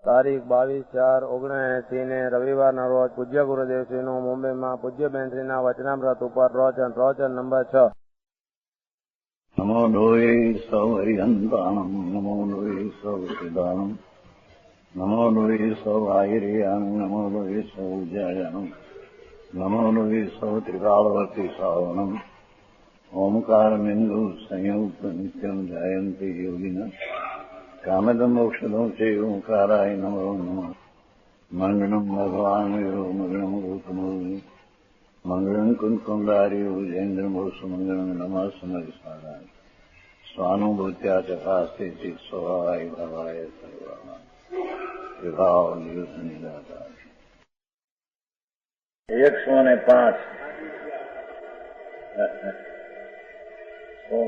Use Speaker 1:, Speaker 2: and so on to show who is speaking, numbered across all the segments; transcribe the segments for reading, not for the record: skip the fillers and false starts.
Speaker 1: તારીખ 22/4/1980 ને રવિવારના રોજ પૂજ્ય ગુરુદેવશ્રીનું મુંબઈમાં પૂજ્ય બેનશ્રીના વચનામૃત ઉપર રોચન નંબર 6.
Speaker 2: નમો લોહે સૌ હરિહંતાણમ નમો લોહે સૌ સિદ્ધાનમ નમો લોહે સૌ આયર્યાન નમો લોહે સૌ જયાનમ નમો લોહે સૌ ત્રિકાળવર્તી સાવનમ ઓમકાર બિંદુ સંયુક્ત નિત્યમ જાયંતી યોગિના કામદમ મોક્ષદમ છે ઓંકારાય નમો નમઃ મંગળમ ભગવાન મંગળમ ગૌતમોની મંગળમ કુંકુંડાર્યો જૈન્દ્રમોષ મંગળમ નમઃ સમરિસ્મરાય સ્વાનુભૂત્યા ચકાસ્તે ચિત સ્વભાવાય ભવાય સર્વા વિભાવ નિયુત નિરાકાર 105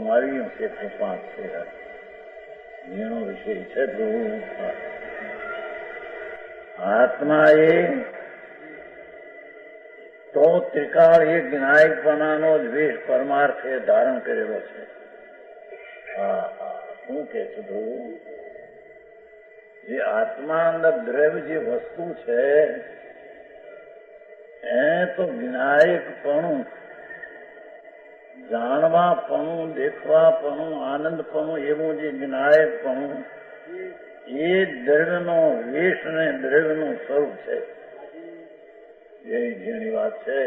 Speaker 2: મારી 105 છે એનો વિષય છે પ્રભુ આત્મા એ તો ત્રિકાળ એ જ્ઞાયકપણાનો જ વેશ પરમાર્થે ધારણ કરેલો છે. શું કે છે પ્રભુ? જે આત્મા અંદર દ્રવ્ય જે વસ્તુ છે એ તો જ્ઞાયકપણું, જાણવાપણું, દેખવાપણું, આનંદપણું, એવું જે જ્ઞાયકપણું એ દ્રવ્યનો વેશ ને દ્રવ્યનું સ્વરૂપ છે. જેની વાત છે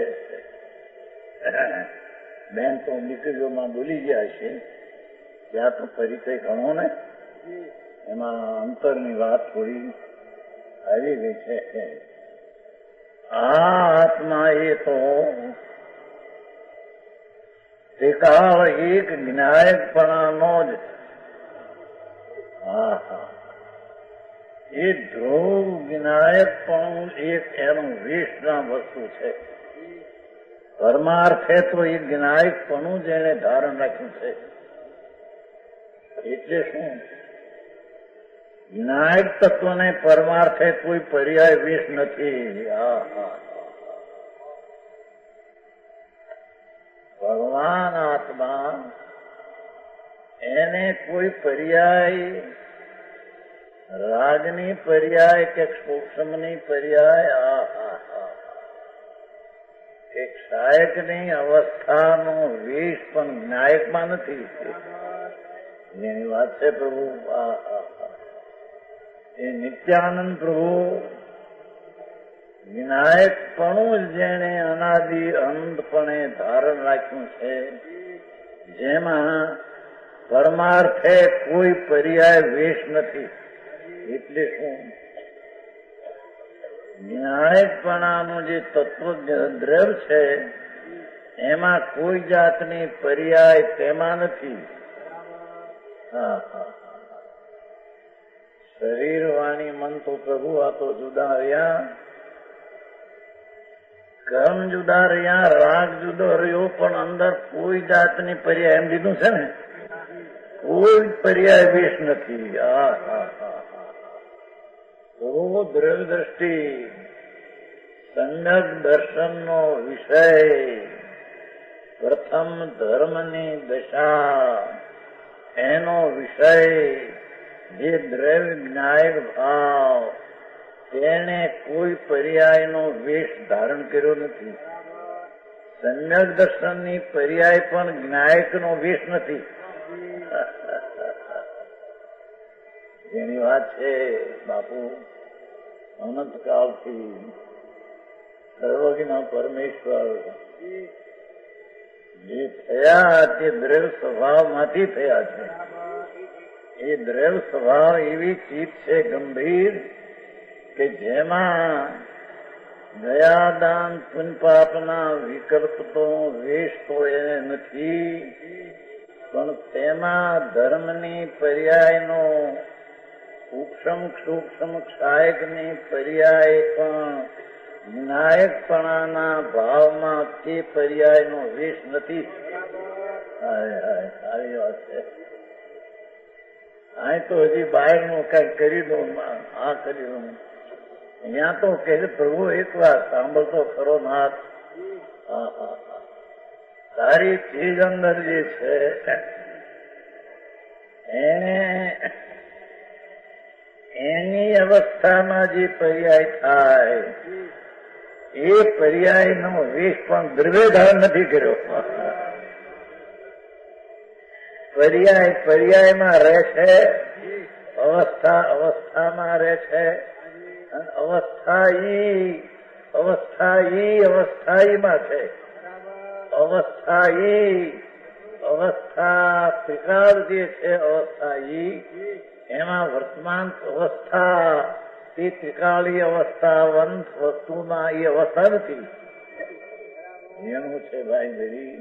Speaker 2: બેન તો દીકરીઓમાં બોલી ગયા છે ત્યાં તો પરિચય ઘણો ને એમાં અંતરની વાત થોડી આવી ગઈ છે. આ આત્મા એ તો ત્રિકાળ એક જ્ઞાયકપણાનો જ એ ધ્રુવ જ્ઞાયકપણું એક એનું વેશના વસ્તુ છે. પરમાર્થે તો એ જ્ઞાયકપણું જ એને ધારણ રાખ્યું છે. એટલે શું? જ્ઞાયક તત્વને પરમાર્થે કોઈ પર્યાય વેશ નથી. ભગવાન આત્મા એને કોઈ પર્યાય, રાગની પર્યાય કે સૂક્ષ્મની પર્યાય, એક સહાયકની અવસ્થાનો વેશ પણ જ્ઞાયકમાં નથી. એની વાત છે પ્રભુ. એ નિત્યાનંદ પ્રભુ વિનાયકપણું જ જેણે અનાદિ અનંતપણે ધારણ રાખ્યું છે, જેમાં પરમાર્થે કોઈ પર્યાય વેશ નથી. એટલે શું? વિનાયકપણાનું જે તત્વ દ્રવ્ય છે એમાં કોઈ જાતની પર્યાય તેમાં નથી. શરીર, વાણી, મન તો પ્રભુ આ તો જુદા રહ્યા, કર્મ જુદા રહ્યા, રાગ જુદો રહ્યો, પણ અંદર કોઈ જાતની પર્યાય એમ દીધું છે ને, કોઈ પર્યાય વેશ નથી. દ્રવ્ય દ્રષ્ટિ સમ્યક દર્શનનો વિષય, પ્રથમ ધર્મની દશા એનો વિષય જે દ્રવ્ય જ્ઞાયક ભાવ, તેને કોઈ પર્યાયનો વેશ ધારણ કર્યો નથી. સમ્યક દર્શનની પર્યાય પણ જ્ઞાયકનો વેશ નથી. જેની વાત છે બાપુ, અનંતકાળથી સર્વજ્ઞ પરમેશ્વર જે થયા તે દ્રવ્ય સ્વભાવમાંથી થયા છે. એ દ્રવ્ય સ્વભાવ એવી ચીજ છે ગંભીર કે જેમાં દયાદાન પુણ્યપાપના વિકલ્પ તો વેશ તો એને નથી, પણ તેમાં ધર્મની પર્યાયનો સૂક્ષ્મ ક્ષાયકની પર્યાય પણ વિનાયકપણાના ભાવમાં તે પર્યાયનો વેશ નથી. સારી વાત છે. અહીં તો હજી બહારનું કઈ કરી દઉં, આ કરી દઉં. અહીંયા તો કે પ્રભુ એક વાર સાંભળતો ખરો નાથ. તારી ચીજ અંદર જે છે એને એની અવસ્થામાં જે પર્યાય થાય એ પર્યાયનો વેશ પણ દ્રવ્યધાર નથી કર્યો. પર્યાયમાં રહે છે, અવસ્થામાં રહે છે, અને અવસ્થાયીમાં છે. અવસ્થા ત્રિકાળ જે છે, અવસ્થાયી એમાં વર્તમાન અવસ્થા એ ત્રિકાળી અવસ્થા વંશ વસ્તુમાં એ અવસ્થા નથી. એનું છે ભાઈ મેરી.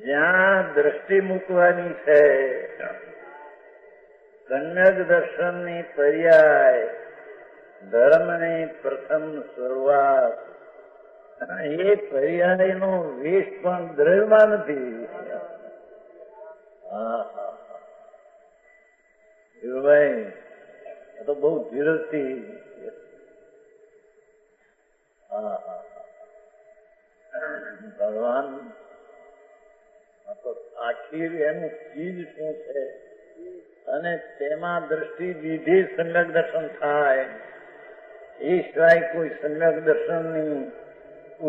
Speaker 2: જ્યાં દ્રષ્ટિ મૂકવાની છે, સમ્યક દર્શનની પર્યાય ધર્મની પ્રથમ શરૂઆત, એ પર્યાયનો વેશ પણ દ્રવ્યમાં નથી. ભાઈ તો બહુ ધીરજથી ભગવાન આખી એનું ચીજ શું છે અને તેમાં દ્રષ્ટિ વિધિ સમ્યક દર્શન થાય. એ સિવાય કોઈ સમ્યક દર્શનની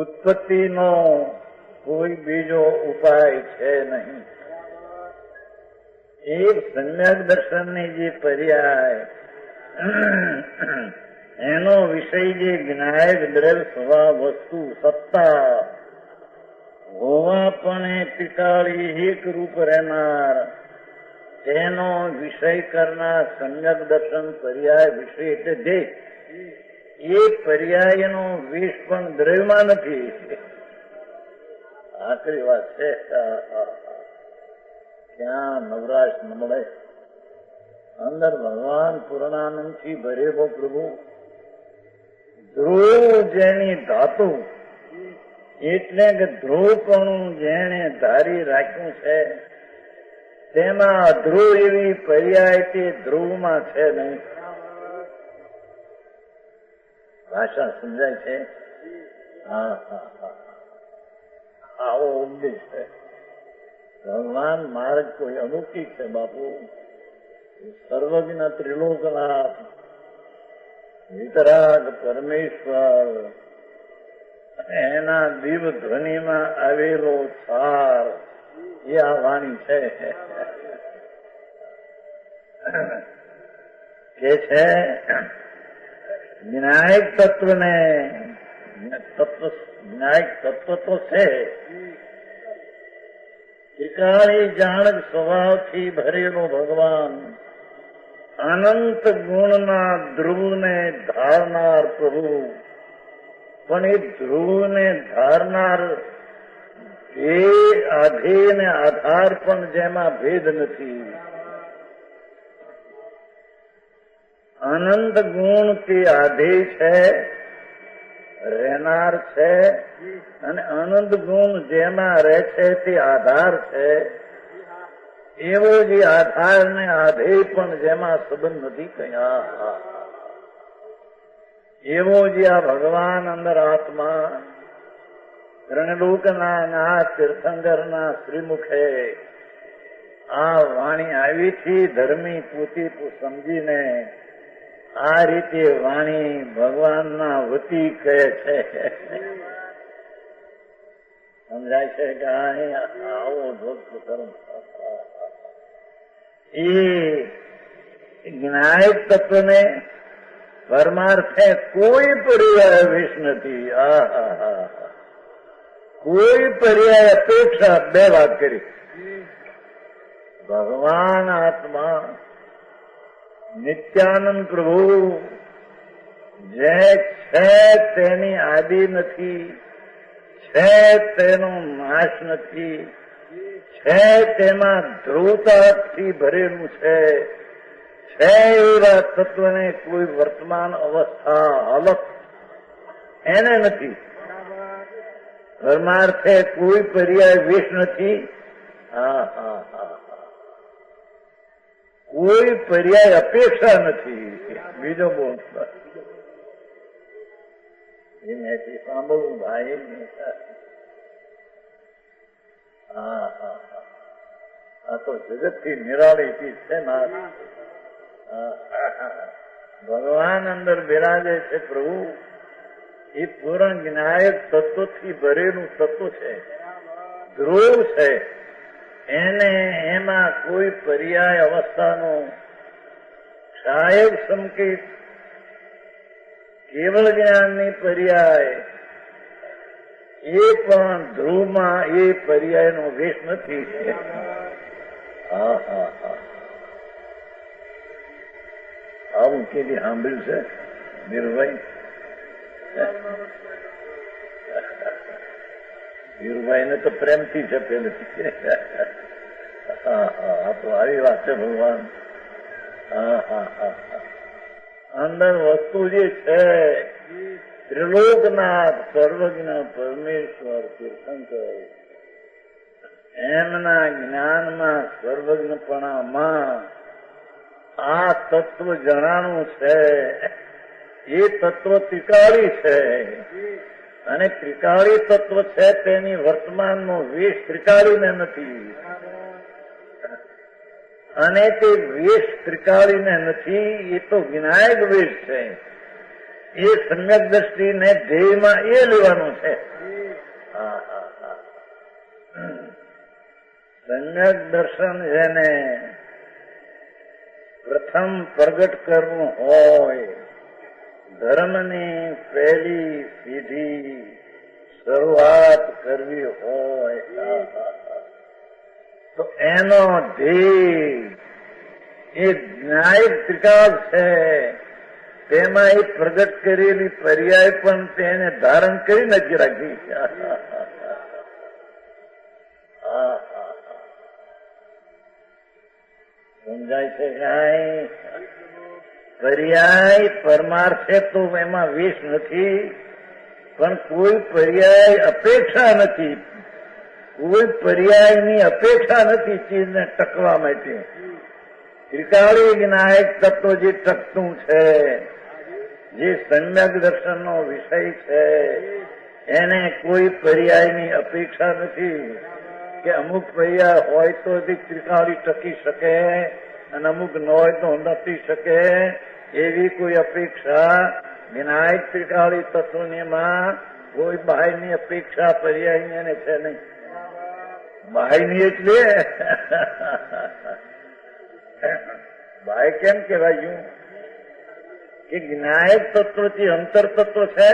Speaker 2: ઉત્પત્તિનો કોઈ બીજો ઉપાય છે નહીં. એ સમ્યક દર્શનની જે પર્યાય એનો વિષય જે જ્ઞાયક દ્રવ્ય સ્વભાવ વસ્તુ સત્તા હોવા પણ એ પિતાળી એક રૂપ રહેનાર તેનો વિષય કરનાર સમ્યક દર્શન પર્યાય વિષય એટલે દેહ. એ પર્યાયનો વેશ પણ દ્રવ્યમાં નથી. આખરી વાત છે. ક્યાં નવરાશ ન મળે. અંદર ભગવાન પૂર્ણાનંદથી ભરેલો પ્રભુ ધ્રુવ જેની ધાતુ એટલે કે ધ્રુવપણું જેણે ધારી રાખ્યું છે તેમાં અધ્રુવ એવી પર્યાય તે ધ્રુવમાં છે નહીં. ભાષા સમજાય છે? આવો ઉપદેશ છે. ભગવાન માર્ગ કોઈ અલૌકિક છે બાપુ. સર્વજ્ઞ ત્રિલોકનાથ વિતરાગ પરમેશ્વર એના દિવ ધ્વનિમાં આવેલો સાર એ આ વાણી છે. કે છે જ્ઞાયક તત્વને જ્ઞાયક તત્વ તો છે, ત્રિકાળી જાણક સ્વભાવથી ભરેલો ભગવાન અનંત ગુણના ધ્રુવને ધારનાર પ્રભુ. પણ એ ધ્રુવને ધારનાર એ આધેય ને આધાર પણ જેમાં ભેદ નથી. અનંત ગુણ તે આધેય છે, રહેનાર છે, અને અનંત ગુણ જેમાં રહે છે તે આધાર છે. એવો જે આધાર ને આધેય પણ જેમાં સંબંધ નથી કયા. એવો જે આ ભગવાન અંદર આત્મા ત્રણલોકના નાથ તીર્થંકરના શ્રીમુખે આ વાણી આવીથી ધર્મી પૂતી સમજીને આ રીતે વાણી ભગવાનના વતી કહે છે. સમજાય છે કે આવો ધોધ ધર્મ એ જ્ઞાયક તત્વને પરમાર્થે કોઈ પર્યાય વેશ નથી. કોઈ પર્યાય અપેક્ષા બે વાત કરી. ભગવાન આત્મા નિત્યાનંદ પ્રભુ જે છે તેની આદિ નથી, છે તેનો નાશ નથી, છે તેમાં ધ્રુવતાથી ભરેલું છે એવા તત્વને કોઈ વર્તમાન અવસ્થા હાલત એને નથી. પરમાર્થે કોઈ પર્યાય વેશ નથી. કોઈ પર્યાય અપેક્ષા નથી. બીજો બોલ મેથી સાંભળવું ભાઈ. આ તો જગતથી નિરાળી ચીજ છે નાથ. ભગવાન અંદર બિરાજે છે પ્રભુ. એ પૂર્ણ જ્ઞાયક તત્વથી ભરેલું તત્વ છે, ધ્રુવ છે. એને એમાં કોઈ પર્યાય અવસ્થાનો સાહેબ સંકેત કેવળ જ્ઞાનની પર્યાય એ પણ ધ્રુવમાં એ પર્યાયનો વેશ નથી. હા હા હા, આવું કેદી સાંભળ્યું છે વીરભાઈ? વીરભાઈ ને તો પ્રેમથી છે પેલેથી. હા હા, તો આવી વાત છે ભગવાન. હા હા હા, અંદર વસ્તુ જે છે ત્રિલોકનાથ સર્વજ્ઞ પરમેશ્વર તીર્થંકર એમના જ્ઞાનમાં સર્વજ્ઞપણામાં આ તત્વ જણાનું છે. એ તત્વ ત્રિકાળી છે અને ત્રિકાળી તત્વ છે તેની વર્તમાનનો વેશ ત્રિકાળીને નથી અને તે વેશ ત્રિકાળીને નથી. એ તો વિનાયક વેશ છે. એ સમ્યક દ્રષ્ટિને ધ્યેયમાં એ લેવાનું છે. હા હા હા, સમ્યક દર્શન જેને પ્રથમ પ્રગટ કરવું હોય, ધર્મની પહેલી સીધી શરૂઆત કરવી હોય તો એનો ધ્યેય એ ન્યાયિક ત્રિકાળ છે. તેમાં એ પ્રગટ કરેલી પર્યાય પણ તેને ધારણ કરી નથી રાખી. સમજાય છે કાંઈ? પર્યાય પરમાર્થે તો એમાં વેશ નથી, પણ કોઈ પર્યાય અપેક્ષા નથી. કોઈ પર્યાયની અપેક્ષા નથી ચીજને ટકવા માટે. ત્રિકાળી વિનાયક તત્વ જે ટકતું છે, જે સમ્યક દર્શનનો વિષય છે, એને કોઈ પર્યાયની અપેક્ષા નથી કે અમુક પર્યાય હોય તો ત્રિકાળી ટકી શકે અને અમુક ન હોય તો નથી શકે. એવી કોઈ અપેક્ષા વિનાયક ત્રિકાળી તત્વમાં કોઈ બાહ્યની અપેક્ષા પર્યાયની એને છે નહીં. બાહ્યની એટલે બાહ્ય કેમ કહેવાયું કે જ્ઞાયક તત્વથી અંતર તત્વ છે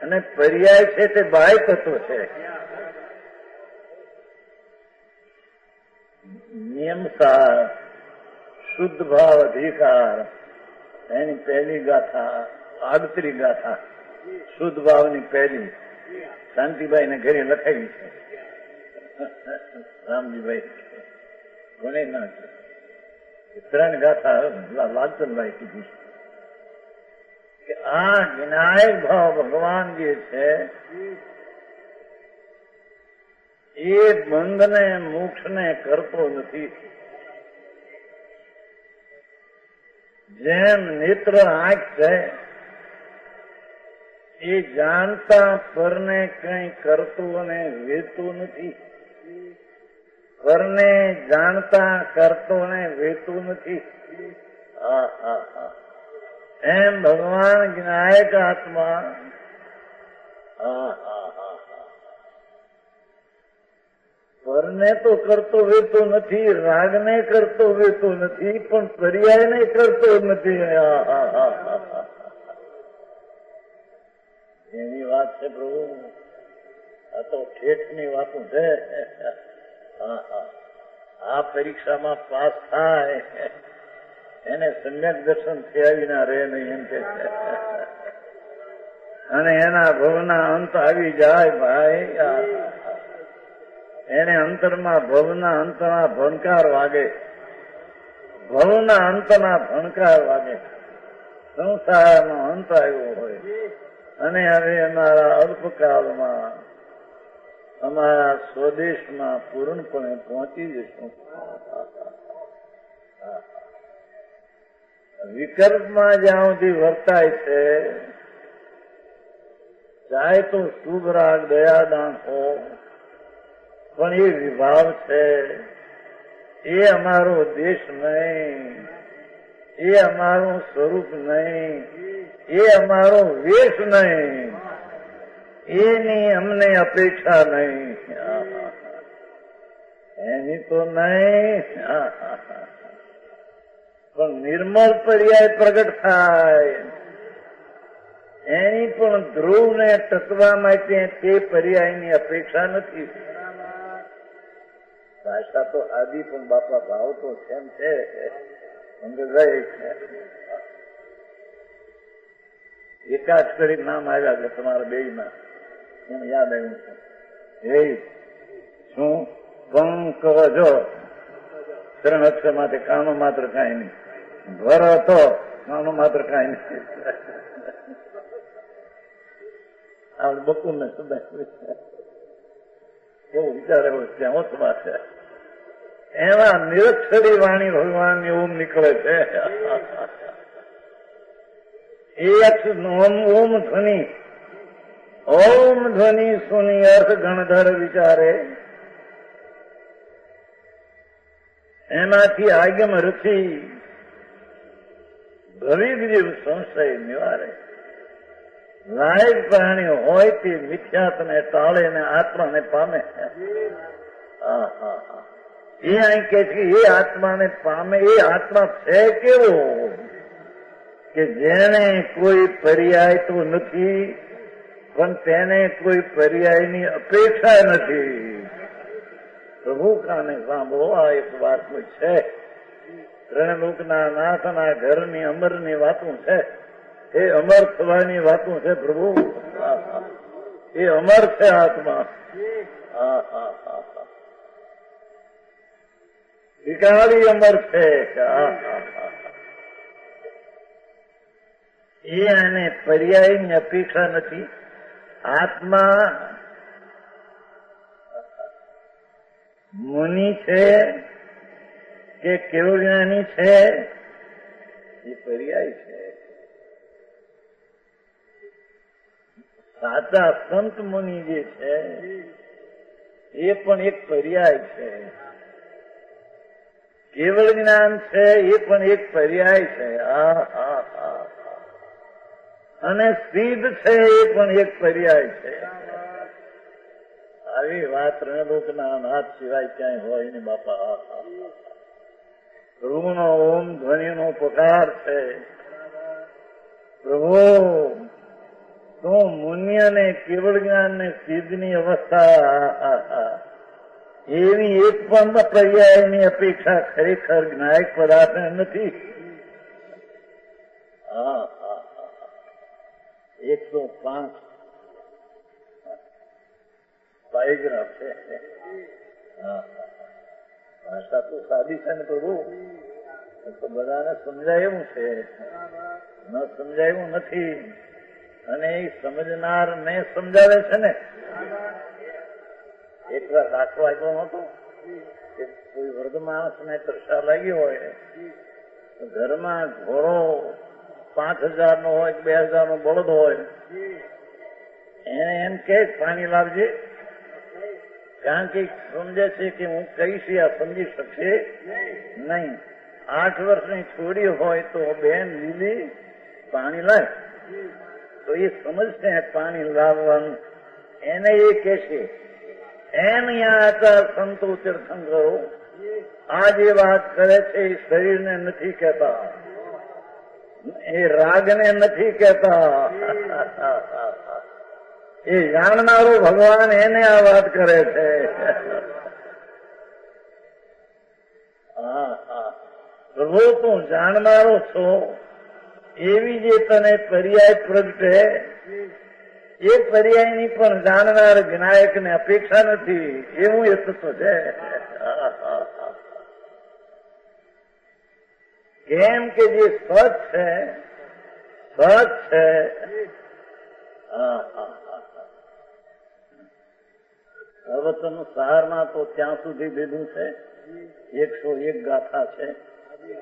Speaker 2: અને પર્યાય છે તે બાહ્ય તત્વ છે. નિયમસાર શુદ્ધ ભાવ અધિકાર એની પહેલી ગાથા, આગતરી ગાથા શુદ્ધ ભાવની પહેલી શાંતિભાઈ ને ઘરે લખાવી છે. રામજીભાઈ કોને ના છે? 3 ગાથા લાલચંદભાઈ કીધી કે આ વિનાયક ભાવ ભગવાન જે છે એ બંધને મોક્ષને કરતો નથી. જેમ નેત્ર આંખ છે એ જાણતા પરને કઈ કરતું અને વેતું નથી. પરને જાણતા કરતો ને વેતું નથી. એમ ભગવાન જ્ઞાયક આત્મા પરને તો કરતો વેતો નથી, રાગને કરતો વેતો નથી, પણ પર્યાયને કરતો નથી. એની વાત છે પ્રભુ. આ તો ઠેઠની વાતો છે. આ પરીક્ષામાં પાસ થાય એને સમ્યક દર્શન થયા વિના રહે નહીં એમ કે છે. અને એના ભવના અંત આવી જાય ભાઈ. એને અંતરમાં ભવના અંતના ભણકાર વાગે. ભવના અંતના ભણકાર વાગે. સંસારનો અંત આવ્યો હોય અને હવે અમારા અલ્પકાળમાં અમારા સ્વદેશમાં પૂર્ણપણે પહોંચી જશું. વિકલ્પમાં જ્યાં સુધી વર્તાય છે, ચાહે તો શુભ રાગ દયાદાન હો, પણ એ વિભાવ છે એ અમારો દેશ નહીં, એ અમારું સ્વરૂપ નહીં, એ અમારો વેશ નહીં, એની અમને અપેક્ષા નહીં, એની તો નહીં. પણ નિર્મળ પર્યાય પ્રગટ થાય એની પણ ધ્રુવ ને ટકવા માટે તે પર્યાયની અપેક્ષા નથી. ભાષા તો આદિ પણ બાપા ભાવ તો કેમ છે એકાદ કરી નામ આવ્યા છે તમારા બે માં એમ યાદ આવ્યું છે. હે શું પંકજો ત્રણ અક્ષર માટે કાનો માત્ર કાંઈ નહીં, ભર હતો કાનો માત્ર કાંઈ નહીં. આપણે બકુલ ને સુધાર કેવું વિચારે ત્યાં ઓછમાં છે એમાં નિરક્ષરી વાણી ભગવાન ઓમ નીકળે છે. ઓમ ધ્વનિ, ઓમ ધ્વનિ સુની અર્થ ગણધર વિચારે એમાંથી આગમ રચી ભવિક જીવ સંશય નિવારે. લાયક પ્રાણી હોય તે મિથ્યાત્વને ટાળે ને આત્માને પામે. એ અહીં કે છે એ આત્માને પામે. એ આત્મા છે કેવો કે જેને કોઈ પર્યાય તો નથી પણ તેને કોઈ પર્યાયની અપેક્ષા નથી. પ્રભુ કાને સાંભળો, આ એક વાતનું છે. ત્રણલોકના નાથના ઘરની અમરની વાતું છે. એ અમર થવાની વાતું છે પ્રભુ. એ અમર છે આત્મા. વિકારી અમર છે. એ આને પર્યાયની અપેક્ષા નથી. આત્મા મુનિ છે કે કેવળજ્ઞાની છે એ પર્યાય છે. સાચા સંત મુનિ જે છે એ પણ એક પર્યાય છે. કેવળ જ્ઞાન છે એ પણ એક પર્યાય છે. અને સિદ્ધ છે એ પણ એક પર્યાય છે. આવી વાત ત્રણલોકના નાથ સિવાય ક્યાંય હોય ને બાપા. પ્રભુનો ઓમ ધ્વનિનો પકાર છે. પ્રભુ તું મુન્ય ને કેવળ જ્ઞાન ને સિદ્ધની અવસ્થા એવી એક પણ પર્યાયની અપેક્ષા ખરેખર જ્ઞાયક પદાર્થ નથી. 105 પાયગ્રાફ છે. ભાષા તો સાદી છે ને પ્રભુ, તો બધાને સમજાય એવું છે, ન સમજાય એવું નથી. અને એ સમજનાર ને સમજાવે છે ને. એક વાર દાખલો આપ્યો નતો કે કોઈ વૃદ્ધ માણસ ને તરસા લાગી હોય તો ઘરમાં ઘોડો 5000 નો હોય 2000 નો બળદ હોય, એને એમ કે પાણી લાવજે, કારણ કે સમજે છે કે હું કહીશ આ સમજી શકશે નહીં. 8 વર્ષની છોડી હોય તો બેન લીલી પાણી લાય તો એ સમજશે પાણી લાવવાનું. એને એ કહેશે એમ યા સંતો તીર્થંકરો આ જે વાત કરે છે એ શરીરને નથી કહેતા, એ રાગને નથી કહેતા. એ જાણનારો ભગવાન એને આ વાત કરે છે. પ્રભુ તું જાણનારો છો એવી જે તને પર્યાય પ્રગટે એ પર્યાયની પણ જાણનાર જ્ઞાયક ને અપેક્ષા નથી. એવું એ તત્વ છે. કેમ કે જે સત છે સત છે. સર્વતન સારમાં તો ત્યાં સુધી લીધું છે 101 ગાથા છે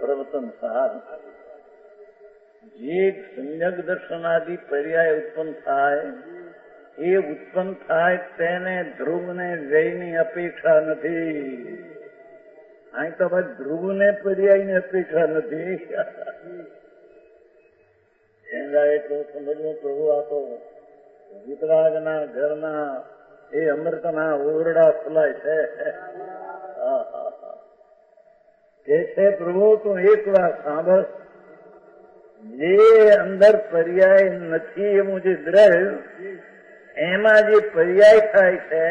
Speaker 2: પ્રવતન સાર. જે સંયગ દર્શનાદિ પર્યાય ઉત્પન્ન થાય એ ઉત્પન્ન થાય તેને ધ્રુવ ને વ્યયની અપેક્ષા નથી. અહીં તો ભાઈ ધ્રુવને પર્યાયની અપેક્ષા નથી. એટલું સમજવું પ્રભુ આ તો વિતરાગના ઘરના એ અમૃતના ઓરડા ખુલાય છે. કે છે પ્રભુ તું એક વાર સાંભળ, જે અંદર પર્યાય નથી એવું જે દ્રવ્ય એમાં જે પર્યાય થાય છે,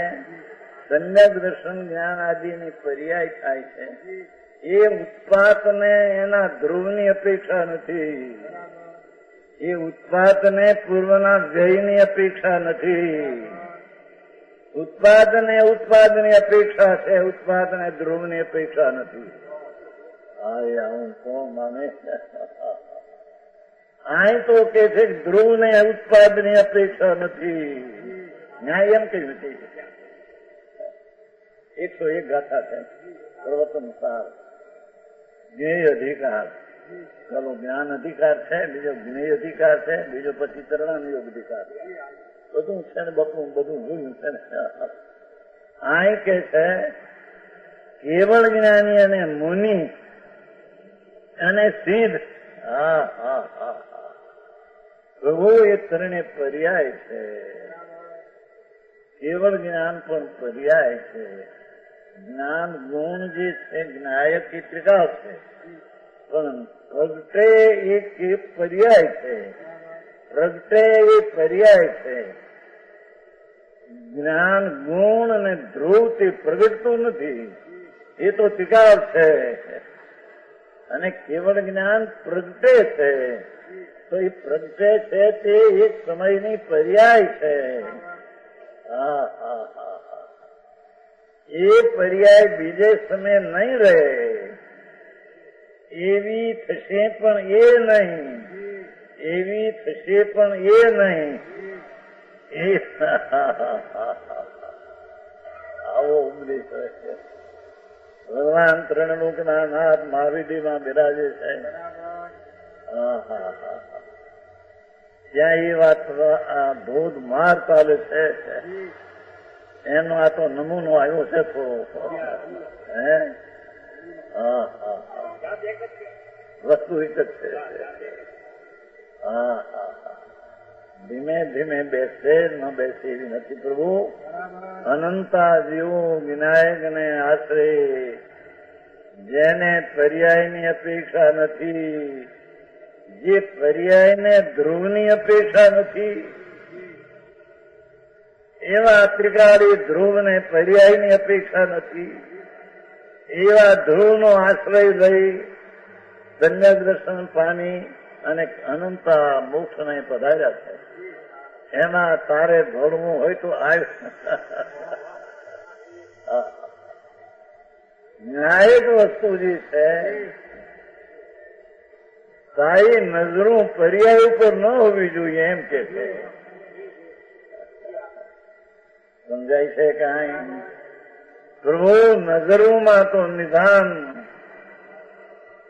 Speaker 2: સમ્યક દર્શન જ્ઞાન આદિની પર્યાય થાય છે, એ ઉત્પાદને એના ધ્રુવની અપેક્ષા નથી. એ ઉત્પાદને પૂર્વના વ્યયની અપેક્ષા નથી. ઉત્પાદની અપેક્ષા છે, ઉત્પાદને ધ્રુવની અપેક્ષા નથી. આવું કોણ માને? અહીં તો કે છે ધ્રુવને ઉત્પાદની અપેક્ષા નથી. ન્યાય એમ કહ્યું છે. 101 ગાથા છે. પ્રવર્તન સાર, જ્ઞેય અધિકાર, ચાલો જ્ઞાન અધિકાર છે, બીજો જ્ઞેય અધિકાર છે, બીજો પછી તરણાનિયોગ અધિકાર. બધું છે ને બપનું બધું જોયું છે ને. અહીં કે છે કેવળ જ્ઞાની અને મુનિ અને સિદ્ધ, પ્રભુ એ ત્રણે પર્યાય છે. કેવળ જ્ઞાન પણ પર્યાય છે. જ્ઞાન ગુણ જે છે જ્ઞાયક એ ત્રિકાળ છે, પણ પ્રગટે એ પર્યાય છે. પ્રગટે એ પર્યાય છે. જ્ઞાન ગુણ અને ધ્રુવ તે પ્રગટતું નથી, એ તો ત્રિકાળ છે. અને કેવળ જ્ઞાન પ્રગટે છે, તો એ પ્રગટે છે તે એક સમયની પર્યાય છે. એ પર્યાય બીજે સમય નહીં રહે, એવી થશે પણ એ નહીં, એવી થશે પણ એ નહીં. આવો ઉપદેશ છે. ભગવાન ત્રણલોકના નાથ મહાવીરમાં બિરાજે છે. ત્યાં એ વાત ધોધ માર ચાલે છે. એનો આ તો નમૂનો આવ્યો છે થોડો. વસ્તુ એક જ છે. ધીમે ધીમે બેસે ન બેસે એવી નથી પ્રભુ. અનંતા જીવો વિનાયક ને આશરે, જેને પર્યાયની અપેક્ષા નથી, જે પર્યાયને ધ્રુવની અપેક્ષા નથી, એવા ત્રિકાળી ધ્રુવને પર્યાયની અપેક્ષા નથી, એવા ધ્રુવનો આશ્રય લઈ સમ્યક દર્શન પામી અને અનંતા મોક્ષને પધાર્યા છે. એમાં તારે ભણવું હોય તો ન્યાયિક વસ્તુ જે છે, તારી નજરું પર્યાય ઉપર ન હોવી જોઈએ એમ કે છે. સમજાય છે કઈ? પ્રભુ નજરોમાં તો નિધાન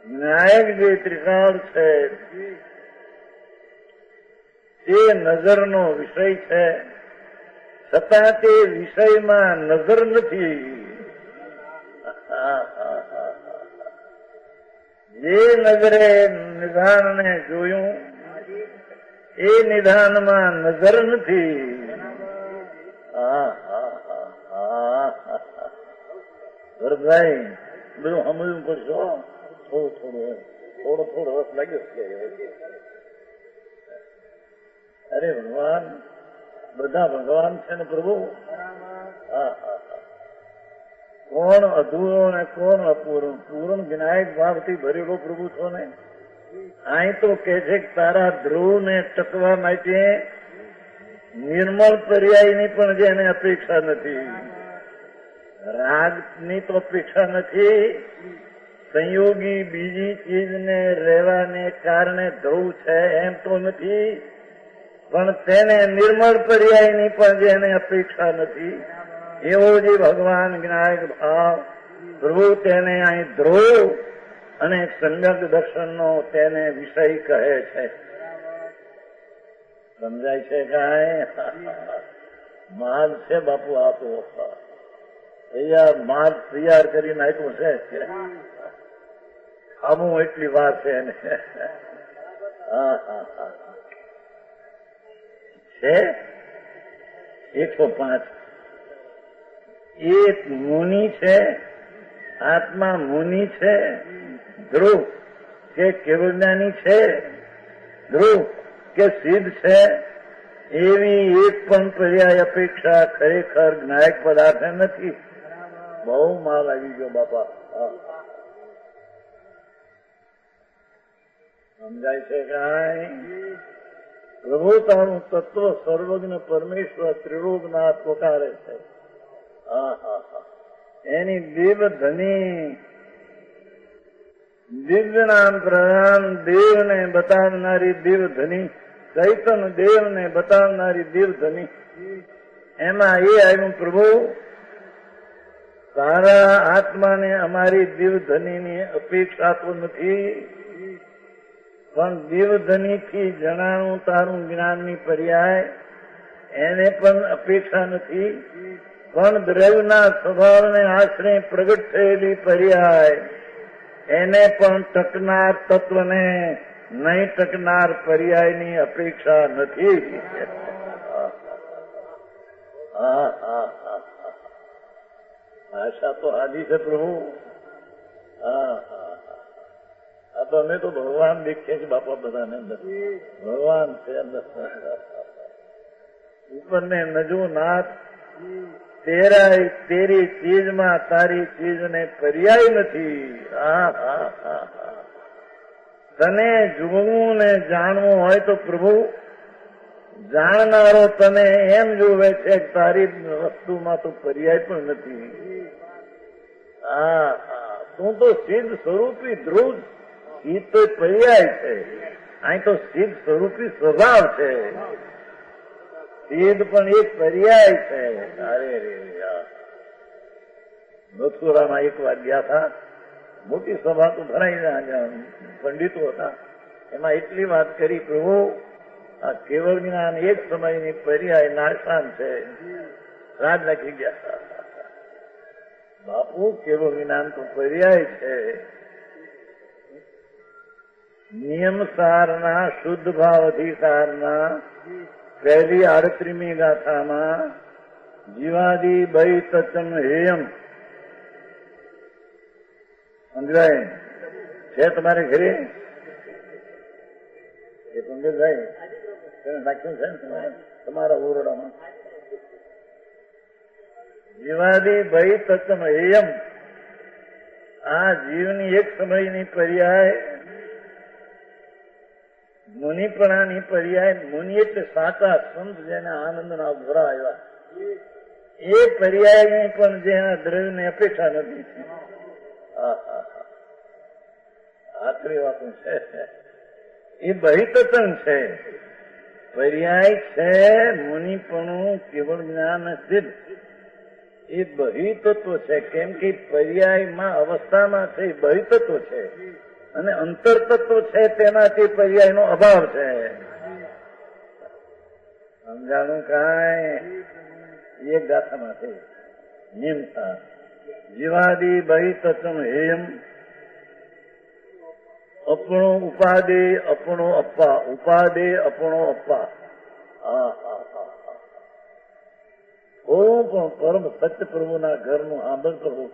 Speaker 2: ન્યાયિક જે ત્રિકાળ છે તે નજરનો વિષય છે, છતાં તે વિષયમાં નજર નથી. જે નજરે નિધાનને જોયું એ નિધાનમાં નજર નથી. ભરતભાઈ બધું સમજવું પડશો. થોડો રસ લાગ્યો છે. અરે ભગવાન, બધા ભગવાન છે ને પ્રભુ. કોણ અધૂરો ને કોણ અપૂર્ણ? પૂર્ણ વિનાયક ભાવથી ભરેલો પ્રભુ છો ને. અહીં તો કે છે કે તારા ધ્રુવ ને ટકવા માટે નિર્મળ પર્યાયની પણ જેને અપેક્ષા નથી, રાગની તો અપેક્ષા નથી, સંયોગી બીજી ચીજને રહેવાને કારણે ધ્રુવ છે એમ તો નથી, પણ તેને નિર્મળ પર્યાયની પણ જેને અપેક્ષા નથી, એવો જે ભગવાન વિનાયક ભાવ પ્રભુ તેને અહીં ધ્રુવ અને સમ્યક દર્શનનો તેને વિષય કહે છે. સમજાય છે કાંઈ? માલ છે બાપુ આ તો. અહીંયા માલ તૈયાર કરી નાખ્યું છે આમું એટલી વાત છે એને. હા હા હા છે 105. એક મુનિ છે, આત્મા મુનિ છે, ધ્રુવ કે કેવળજ્ઞાની છે, ધ્રુવ કે સિદ્ધ છે, એવી એક પણ પર્યાય અપેક્ષા ખરેખર જ્ઞાયક પદાર્થ નથી. બહુ માલ આવી ગયો બાપા. સમજાય છે કાંઈ? પ્રભુ તારું તત્વ સર્વજ્ઞ પરમેશ્વર ત્રિલોકનાથ પોકારે છે. એની દેવધની દિવ્ય નામ પ્રધાન દેવને બતાવનારી દેવધની, ચૈતન્ય દેવને બતાવનારી દેવધની, એમાં એ આવ્યું પ્રભુ તારા આત્માને અમારી દેવધનીની અપેક્ષા તો નથી, પણ દેવધનીથી જણાનું તારું જ્ઞાનની પર્યાય એને પણ અપેક્ષા નથી, પણ દ્રવ્યના સ્વભાવને આશ્રય પ્રગટ થયેલી પર્યાય એને પણ ટકનાર તત્વને નહીં ટકનાર પર્યાયની અપેક્ષા નથી. આશા તો હાજી છે પ્રભુ. આ તો અમે તો ભગવાન દેખીએ છીએ બાપા બધાને અંદર. ભગવાન છે અંદર. ઉપરને નજો નાથ તેરાય તેરી ચીજમાં તારી ચીજને પર્યાય નથી. તને જોવું ને જાણવું હોય તો પ્રભુ જાણનારો તને એમ જોવે છે કે તારી વસ્તુમાં તો પર્યાય પણ નથી. તું તો સિદ્ધ સ્વરૂપી ધ્રુવ, એ તો પર્યાય છે. અહીં તો સિદ્ધ સ્વરૂપી સ્વભાવ છે. સિદ્ધ પણ એક પર્યાય છે. અરે રે મથુરામાં એક વાર ગયા હતા, મોટી સભા તો ભરાઈ, પંડિતો હતા, એમાં એટલી વાત કરી પ્રભુ આ કેવળ જ્ઞાન એક સમયની પર્યાય નાશાન છે. રાજ નાખી ગયા બાપુ, કેવળ જ્ઞાન તો પર્યાય છે. નિયમ સારના શુદ્ધ ભાવ અધિકારના પહેલી 38મી ગાથામાં જીવાદી બૈ તચમ હેયમ સમજાય છે તમારે ઘરે? એ પંડિતભાઈ નાખ્યું છે ને તમારા ઓરડામાં? જીવાદી ભય તત્મ હેયમ, આ જીવની એક સમયની પર્યાય, મુનિપણાની પર્યાય. મુનિ એટલે સાચા સંત જેને આનંદના ભરા આવ્યા, એ પર્યાયની પણ જેના દ્રવ્યની અપેક્ષા નથી. આખરી વાતો છે. એ બહિતત્વ છે, પર્યાય છે. મુનિપણું કેવળ જ્ઞાન સિદ્ધ એ બહિતત્વ છે. કેમ કે પર્યાયમાં અવસ્થામાં છે એ બહિતત્વ છે, અને અંતરતત્વ છે તેનાથી પર્યાયનો અભાવ છે. સમજાણું કાંઈ? એક ગાથામાં છે નિયમતા જીવાદી બહિતત્વ હેયમ અપણો ઉપાદે અપણો અપ્પા, ઉપાદે અપણો અપ્પા. હું પણ પરમ સત્ય પ્રભુના ઘરનું આંબલ પ્રભુ.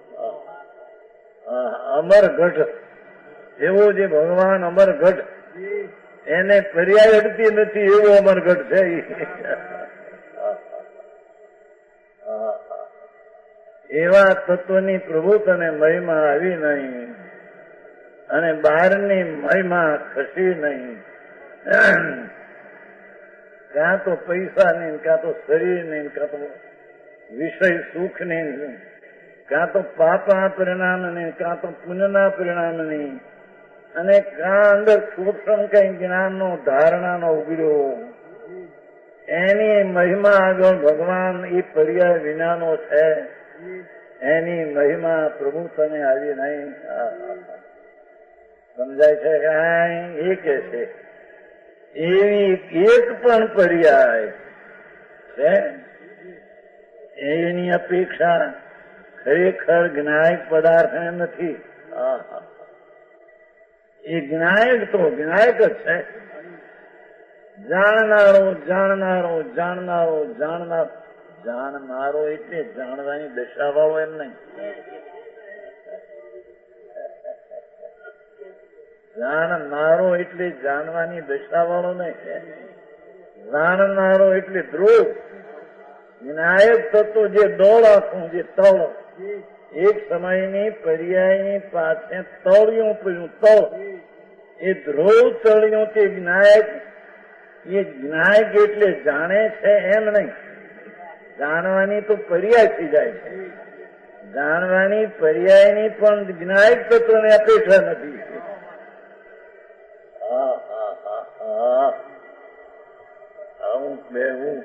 Speaker 2: અમરગઢ એવો જે ભગવાન અમરગઢ, એને પર્યાય અડતી નથી એવો અમરગઢ છે. એવા તત્વની પ્રભુ તને મહિમા આવી નહીં, અને બહારની મહિમા ખસી નહીં. કાં તો પૈસા નહીં, કાં તો શરીર નહીં, કાં તો વિષય સુખ નહીં, કાં તો પાપના પરિણામ નહીં, કાં તો પુણ્યના પરિણામ નહીં, અને કાં અંદર સૂક્ષ્મ કઈ જ્ઞાનનો ધારણાનો ઉગર્યો. એની મહિમા આગળ ભગવાન એ પર્યાય વિનાનો છે. એની મહિમા પ્રભુ તને આવી નહીં. સમજાય છે કાંઈ? એ કે છે એવી એક પણ પર્યાય છે એની અપેક્ષા ખરેખર જ્ઞાયક પદાર્થ નથી. એ જ્ઞાયક તો જ્ઞાયક જ છે. જાણનારો જાણનારો જાણનારો જાણનારો જાણનારો એટલે જાણવાની દશા વાળો એમ નહીં. જાણનારો એટલે જાણવાની દશા વાળો નહીં. જાણનારો એટલે ધ્રુવ. વિનાયક તત્વ જે દોડાતું જે તળ એક સમયની પર્યાયની પાસે તળિયું પડ્યું તળ એ ધ્રુવ તળિયું તે વિનાયક. એ જ્ઞાયક એટલે જાણે છે એમ નહીં. જાણવાની તો પર્યાય થઈ જાય છે. જાણવાની પર્યાયની પણ જ્ઞાયક તત્વને અપેક્ષા નથી. આવું બેવું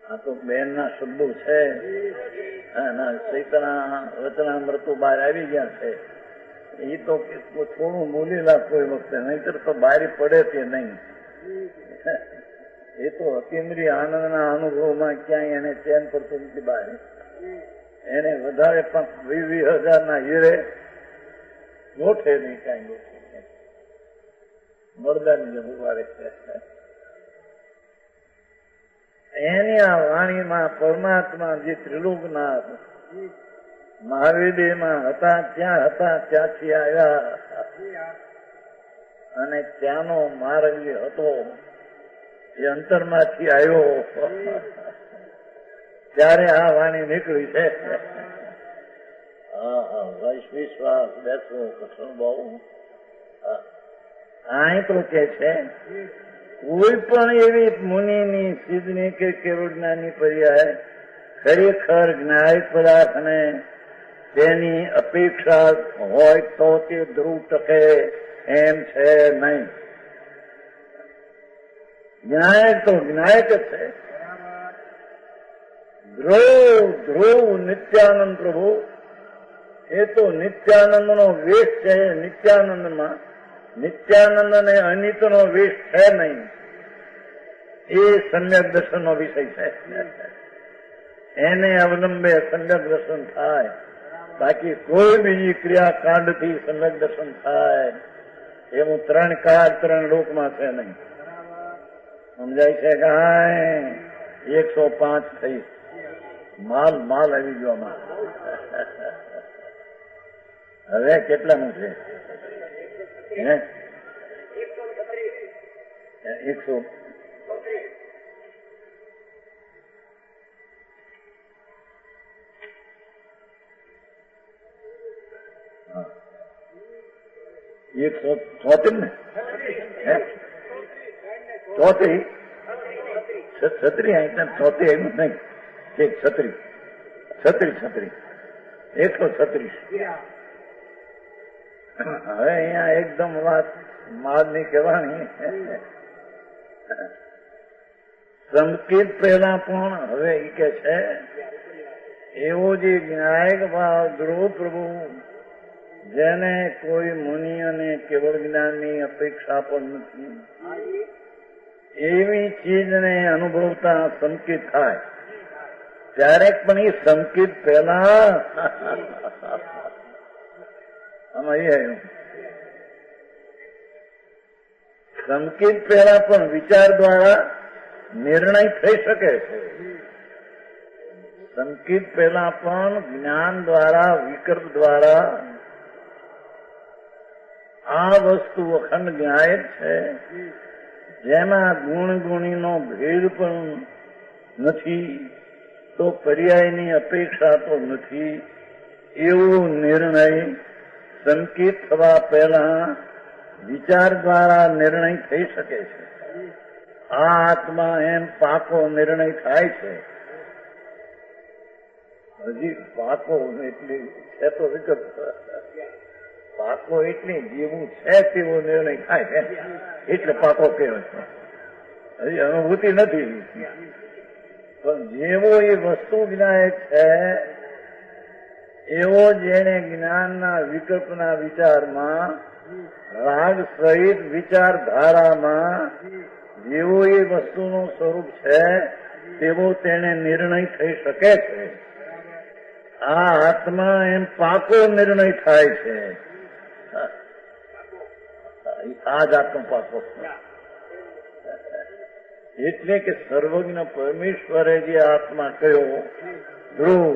Speaker 2: આ તો બેન ના શબ્દો છે. વચનામૃતો બહાર આવી ગયા છે. એ તો થોડું બોલેલા કોઈ વખતે, નહીતર તો બારી પડે તે નહીં. એ તો અતિન્દ્રિય આનંદના અનુભવમાં ક્યાંય એને ચેન પડતું નથી. બારી એને વધારે પણ 20,000 ના હીરે ગોઠે નહીં. કાંઈ ગોઠે મરદાની જેમ ઉભારે છે. એની આ વાણીમાં પરમાત્મા જે ત્રિલોકનાથ મહાવીરમાં હતા ત્યાંથી આવ્યા અને ત્યાંનો માર્ગ જે હતો એ અંતરમાંથી આવ્યો ત્યારે આ વાણી નીકળી છે. વિશ્વાસ બેસવો કઠણ બહુ. અહીં તો કે છે કોઈ પણ એવી મુનિની સિદ્ધની કે કેવળજ્ઞાની પર્યાય ખરેખર જ્ઞાયક પદાર્થને તેની અપેક્ષા હોય તો તે ધ્રુવ ટકે એમ છે નહીં. જ્ઞાયક તો જ્ઞાયક જ છે. ધ્રુવ નિત્યાનંદ પ્રભુ એ તો નિત્યાનંદ નો વેશ છે. નિત્યાનંદમાં નિત્યાનંદ અને અનિત નો વેશ છે નહીં. એ સમ્યક દર્શન નો વિષય છે. એને અવલંબે સમ્યક દર્શન થાય. બાકી કોઈ બીજી ક્રિયાકાંડ થી સમ્યક દર્શન થાય એવું 3 કાળ 3 લોકમાં છે નહીં. સમજાય છે કે 105 થઈ માલ આવી ગયો આમાં. હવે કેટલાનું છે? 100. ને 34 છત્રી એમ નહીં. 36 136. હવે અહીંયા એકદમ વાત માલ ની કહેવાની. સંકેત પહેલા પણ હવે એ કે છે એવો જે જ્ઞાયક ભાવ ધ્રુવ પ્રભુ જેને કોઈ મુનિ અને કેવળ જ્ઞાનની અપેક્ષા પણ નથી એવી ચીજને અનુભવતા સંકેત થાય ક્યારેક પણ એ સંકેત પહેલા આમાં એ આવ્યું. સંકેત પહેલા પણ વિચાર દ્વારા નિર્ણય થઈ શકે છે. સંકેત પહેલા પણ જ્ઞાન દ્વારા વિકલ્પ દ્વારા આ વસ્તુ અખંડ જ્ઞાયક છે જેમાં ગુણીનો ભેદ પણ નથી તો પર્યાયની અપેક્ષા તો નથી એવો નિર્ણય સંકેત થવા પહેલા વિચાર દ્વારા નિર્ણય થઈ શકે છે. આ આત્મા એમ પાકો નિર્ણય થાય છે. હજી પાકો એટલે છે તો વિકલ્પ. પાકો એટલે જેવું છે તેવો નિર્ણય થાય છે એટલે પાકો કહેવાય છે. હજી અનુભૂતિ નથી પણ જેવો એ વસ્તુ જ્ઞાયક છે એવો જેને જ્ઞાનના વિકલ્પના વિચારમાં રાગ સહિત વિચારધારામાં જેવો એ વસ્તુનું સ્વરૂપ છે તેવો તેને નિર્ણય થઈ શકે છે. આ આત્મા એમ પાકો નિર્ણય થાય છે. આ જાતનો પાકો. એટલે કે સર્વજ્ઞ પરમેશ્વરે જે આત્મા કહ્યો ધ્રુવ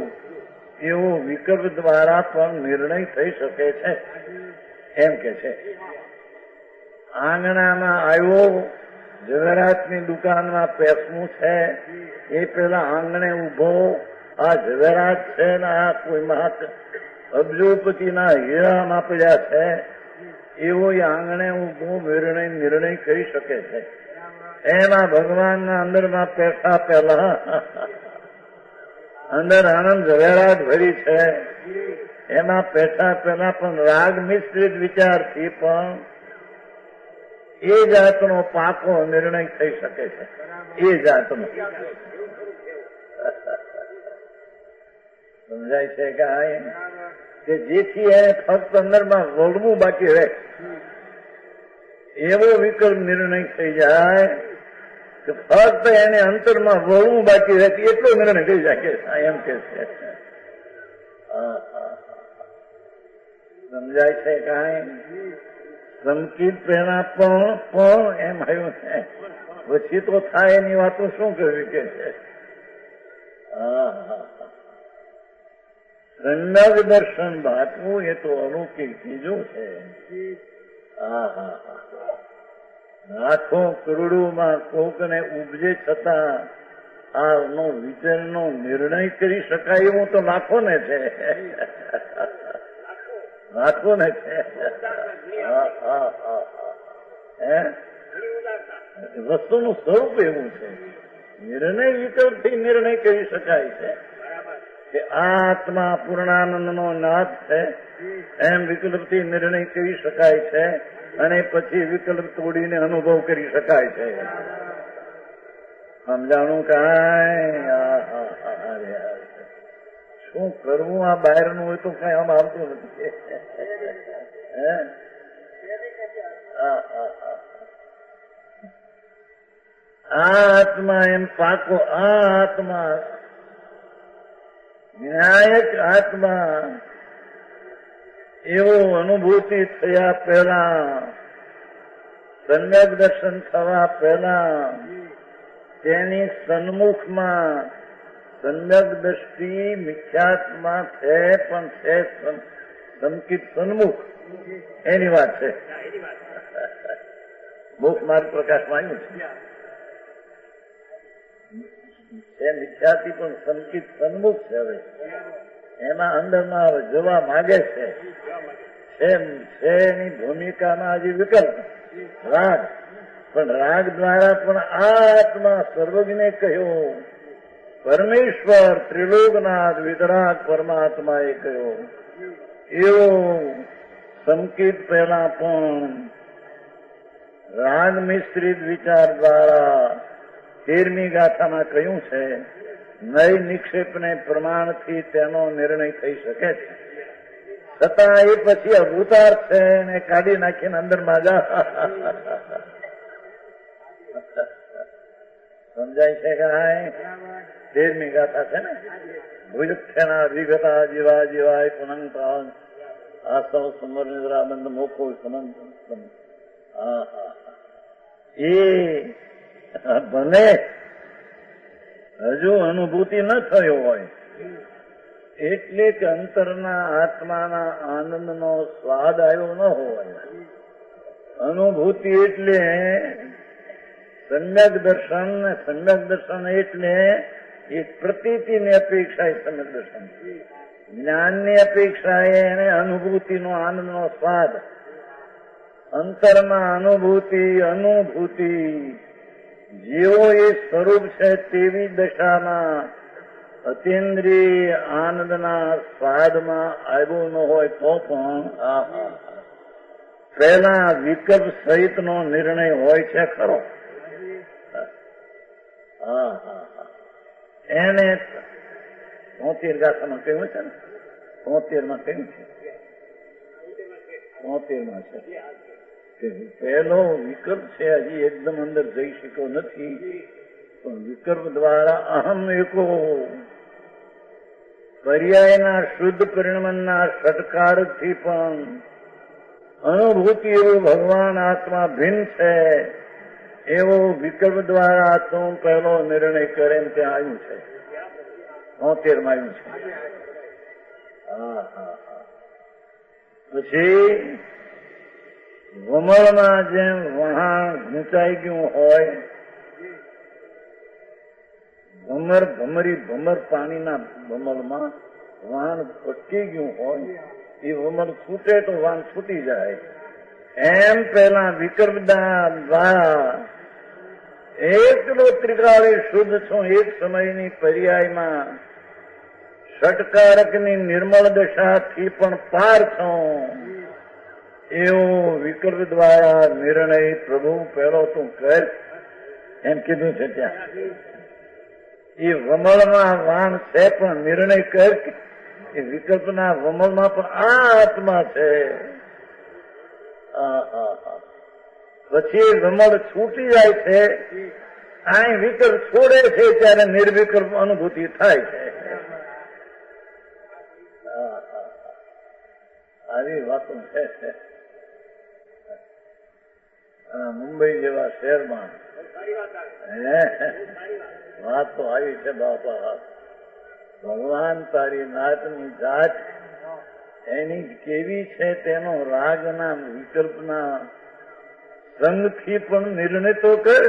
Speaker 2: એવો વિકલ્પ દ્વારા પણ નિર્ણય થઈ શકે છે એમ કે છે. આંગણામાં આવ્યો, ઝવેરાતની દુકાનમાં પેસવું છે, એ પેલા આંગણે ઉભો, આ ઝવેરાત છે ને આ કોઈ અબજોપતિના હીરામાં પડ્યા છે, એવો એ આંગણે ઉભો નિર્ણય કરી શકે છે. એમાં ભગવાનના અંદરમાં પેઠા પેલા અંદર આનંદ ઝવેરાત ભરી છે, એમાં પેઠા પેલા પણ રાગ મિશ્રિત વિચારથી પણ એ જાતનો પાકો નિર્ણય થઈ શકે છે. એ જાતનો સમજાય છે કે જેથી એને ફક્ત અંદરમાં વળવું બાકી રહે એવો વિકલ્પ નિર્ણય થઈ જાય કે ફક્ત એને અંતરમાં વળવું બાકી રહે એટલો નિર્ણય થઈ જાય એમ કે છે. સમજાય છે કાંઈ? સંકિત પહેલા પણ એમ આવ્યું છે, પછી તો થાય એની વાતો શું કરવી કે છે. સમ્યક દર્શન ભાતવું એ તો અલૌકિક ચીજો છે. લાખો કરોડોમાં કોકને ઉપજે છતાં આનો વિચારનો નિર્ણય કરી શકાય એવું તો લાખોને છે. લાખોને છે. વસ્તુનું સ્વરૂપ એવું છે. નિર્ણય વિકલ્પથી નિર્ણય કરી શકાય છે કે આ આત્મા પૂર્ણાનંદનો નાથ છે એમ વિકલ્પથી નિર્ણય કરી શકાય છે અને પછી વિકલ્પ તોડીને અનુભવ કરી શકાય છે. સમજાણું કાંઈ? શું કરવું આ બહારનું હોય તો કઈ આમ આવતું નથી. આ આત્મા એમ પાકો, આ આત્મા વિનાયક આત્મા એવો અનુભૂતિ થયા પહેલા, સમ્યક દર્શન થવા પહેલા તેની સન્મુખમાં સમ્યક દ્રષ્ટિ મિથ્યાત્મા છે પણ છે સંકિત સન્મુખ એની વાત છે. મુખ માર્ગ પ્રકાશમાં આવ્યું છે મિથ્યાથી પણ સંકિત સન્મુખ છે. હવે એમાં અંદરમાં જવા માંગે છે એની ભૂમિકામાં હજી વિકલ્પ રાગ, પણ રાગ દ્વારા પણ આ આત્મા સર્વજ્ઞે કહ્યો, પરમેશ્વર ત્રિલોકનાથ વિતરાગ પરમાત્માએ કહ્યો એવો સંકેત પહેલા પણ રાગ મિશ્રિત વિચાર દ્વારા 13મી ગાથામાં કહ્યું છે. નય નિક્ષેપને પ્રમાણથી તેનો નિર્ણય થઈ શકે છે, છતાં એ પછી અભૂતાર છે એને કાઢી નાખીને અંદરમાં જા. સમજાય છે કે 13મી ગાથા છે ને, ભુજક્ષેના વિગતા જીવા જીવાય પુનંતા આસવ સમર નિદ્રાબંધ મોખો સમંત. એ ભલે હજુ અનુભૂતિ ન થયો હોય એટલે કે અંતરના આત્માના આનંદનો સ્વાદ આવ્યો ન હોય. અનુભૂતિ એટલે સમ્યક દર્શન, સમ્યક દર્શન એટલે એક પ્રતીતિની અપેક્ષા એ સમ્યક દર્શન, જ્ઞાનની અપેક્ષા એને અનુભૂતિનો આનંદનો સ્વાદ. અંતરમાં અનુભૂતિ જેવો એ સ્વરૂપ છે તેવી દશામાં અતિન્દ્રિય આનંદના સ્વાદમાં આવ્યો ન હોય તો પણ પહેલા વિકલ્પ સહિતનો નિર્ણય હોય છે ખરો. એને 73 ગાથામાં કહ્યું છે ને, 73માં કહ્યું છે, 73માં છે પહેલો વિકલ્પ છે હજી એકદમ અંદર જઈ શક્યો નથી પણ વિકલ્પ દ્વારા અહમ એકો પર્યાયના શુદ્ધ પરિણમના સત્કારથી પણ અનુભૂતિ એવું ભગવાન આત્મા ભિન્ન છે એવો વિકલ્પ દ્વારા તો પહેલો નિર્ણય કરે ત્યાં આવ્યું છે 73માં આવ્યું છે. પછી વમળમાં જેમ વહાણ ઘૂંચાઈ ગયું હોય, ભમર પાણીના વમળમાં વહાણ અટકી ગયું હોય, એ વમળ છૂટે તો વાહન છૂટી જાય, એમ પેલા વિકલ્પ દ્વારા એકલો ત્રિકાળી શુદ્ધ છું, એક સમયની પર્યાયમાં ષટકારકની નિર્મળ દશાથી પણ પાર છું એવો વિકલ્પ દ્વારા નિર્ણય પ્રભુ પહેલો તું કર એમ કીધું છે. ત્યાં એ વમળમાં વાણ છે પણ નિર્ણય કર એ વિકલ્પના વમળમાં પણ આ આત્મા છે. પછી વમળ છૂટી જાય છે, આ વિકલ્પ છોડે છે ત્યારે નિર્વિકલ્પ અનુભૂતિ થાય છે. આવી વાતો છે. મુંબઈ જેવા શહેરમાં વાત તો આવી છે બાપા. ભગવાન તારી નાતની જાત એની કેવી છે તેનો રાગના વિકલ્પના સંગથી પણ નિર્ણય તો કર.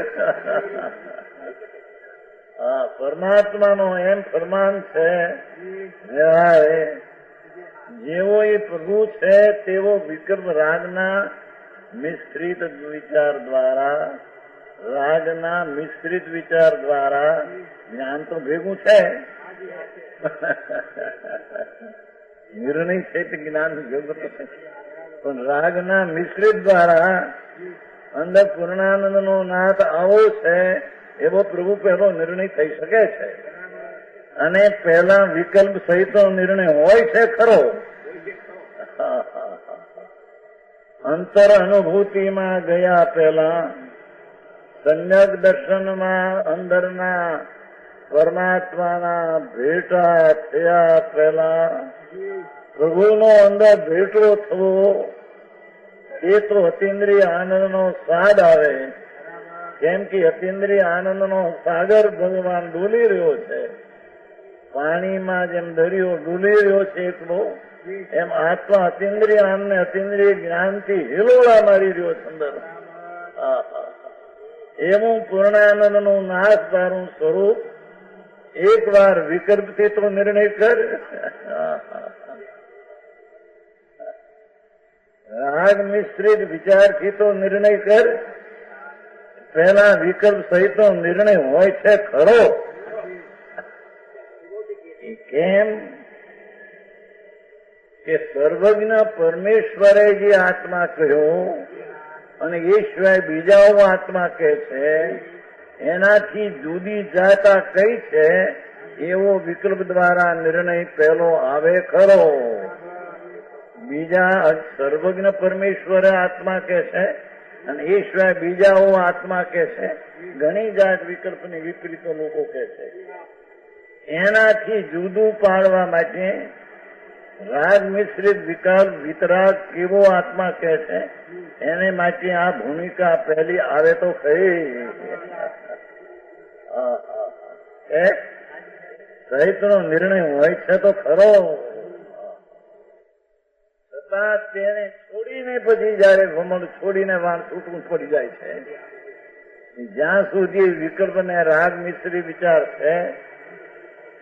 Speaker 2: પરમાત્માનો એમ ફરમાન છે, જેવો એ પ્રભુ છે તેવો વિકલ્પ રાગના મિશ્રિત વિચાર દ્વારા, રાગના મિશ્રિત વિચાર દ્વારા જ્ઞાન તો ભેગું છે, નિર્ણય છે તે જ્ઞાન ભેગું છે, પણ રાગના મિશ્રિત દ્વારા અંદર પૂર્ણાનંદ નો નાથ આવો છે એવો પ્રભુ પહેલો નિર્ણય થઈ શકે છે. અને પહેલા વિકલ્પ સહિત નિર્ણય હોય છે ખરો. અંતર અનુભૂતિમાં ગયા પહેલા, સમ્યક દર્શનમાં અંદરના પરમાત્માના ભેટા થયા પહેલા પ્રભુનો અંદર ભેટો થવો એ તો અતિન્દ્રિય આનંદનો સ્વાદ આવે. કેમ કે અતિન્દ્રિય આનંદનો સાગર ભગવાન ડોલી રહ્યો છે. પાણીમાં જેમ દરિયો ડૂલી રહ્યો છે એકલો, એમ આત્મા અતિન્દ્રિય આનંદ અતિન્દ્રિય જ્ઞાનથી હિલોળા મારી રહ્યો છે અંદર. એવું પૂર્ણાનંદ નું નાશ તારું સ્વરૂપ એક વાર વિકલ્પથી તો નિર્ણય કર. રાગ મિશ્રિત વિચારથી તો નિર્ણય કર. પહેલા વિકલ્પ સહિત નિર્ણય હોય છે ખરો. કેમ કે સર્વજ્ઞ પરમેશ્વરે જે આત્મા કહ્યો અને એ સિવાય બીજાઓ આત્મા કહે છે, એનાથી જુદી જાતા કઈ છે એવો વિકલ્પ દ્વારા નિર્ણય પહેલો આવે ખરો. બીજા સર્વજ્ઞ પરમેશ્વરે આત્મા કહે છે અને એ સિવાય બીજાઓ આત્મા કહે છે. ઘણી જાત વિકલ્પની વિપરીતો લોકો કહે છે. એનાથી જુદું પાડવા માટે રાગ મિશ્રિત વિકલ્પ વિતરાગ કેવો આત્મા કહે છે એને માટે આ ભૂમિકા પહેલી આવે તો કઈ સહિત નો નિર્ણય હોય છે તો ખરો. છતાં તેને છોડીને પછી જયારે વમળ છોડીને વાણ છૂટવું પડી જાય છે, જ્યાં સુધી વિકલ્પ ને રાગ મિશ્રી વિચાર છે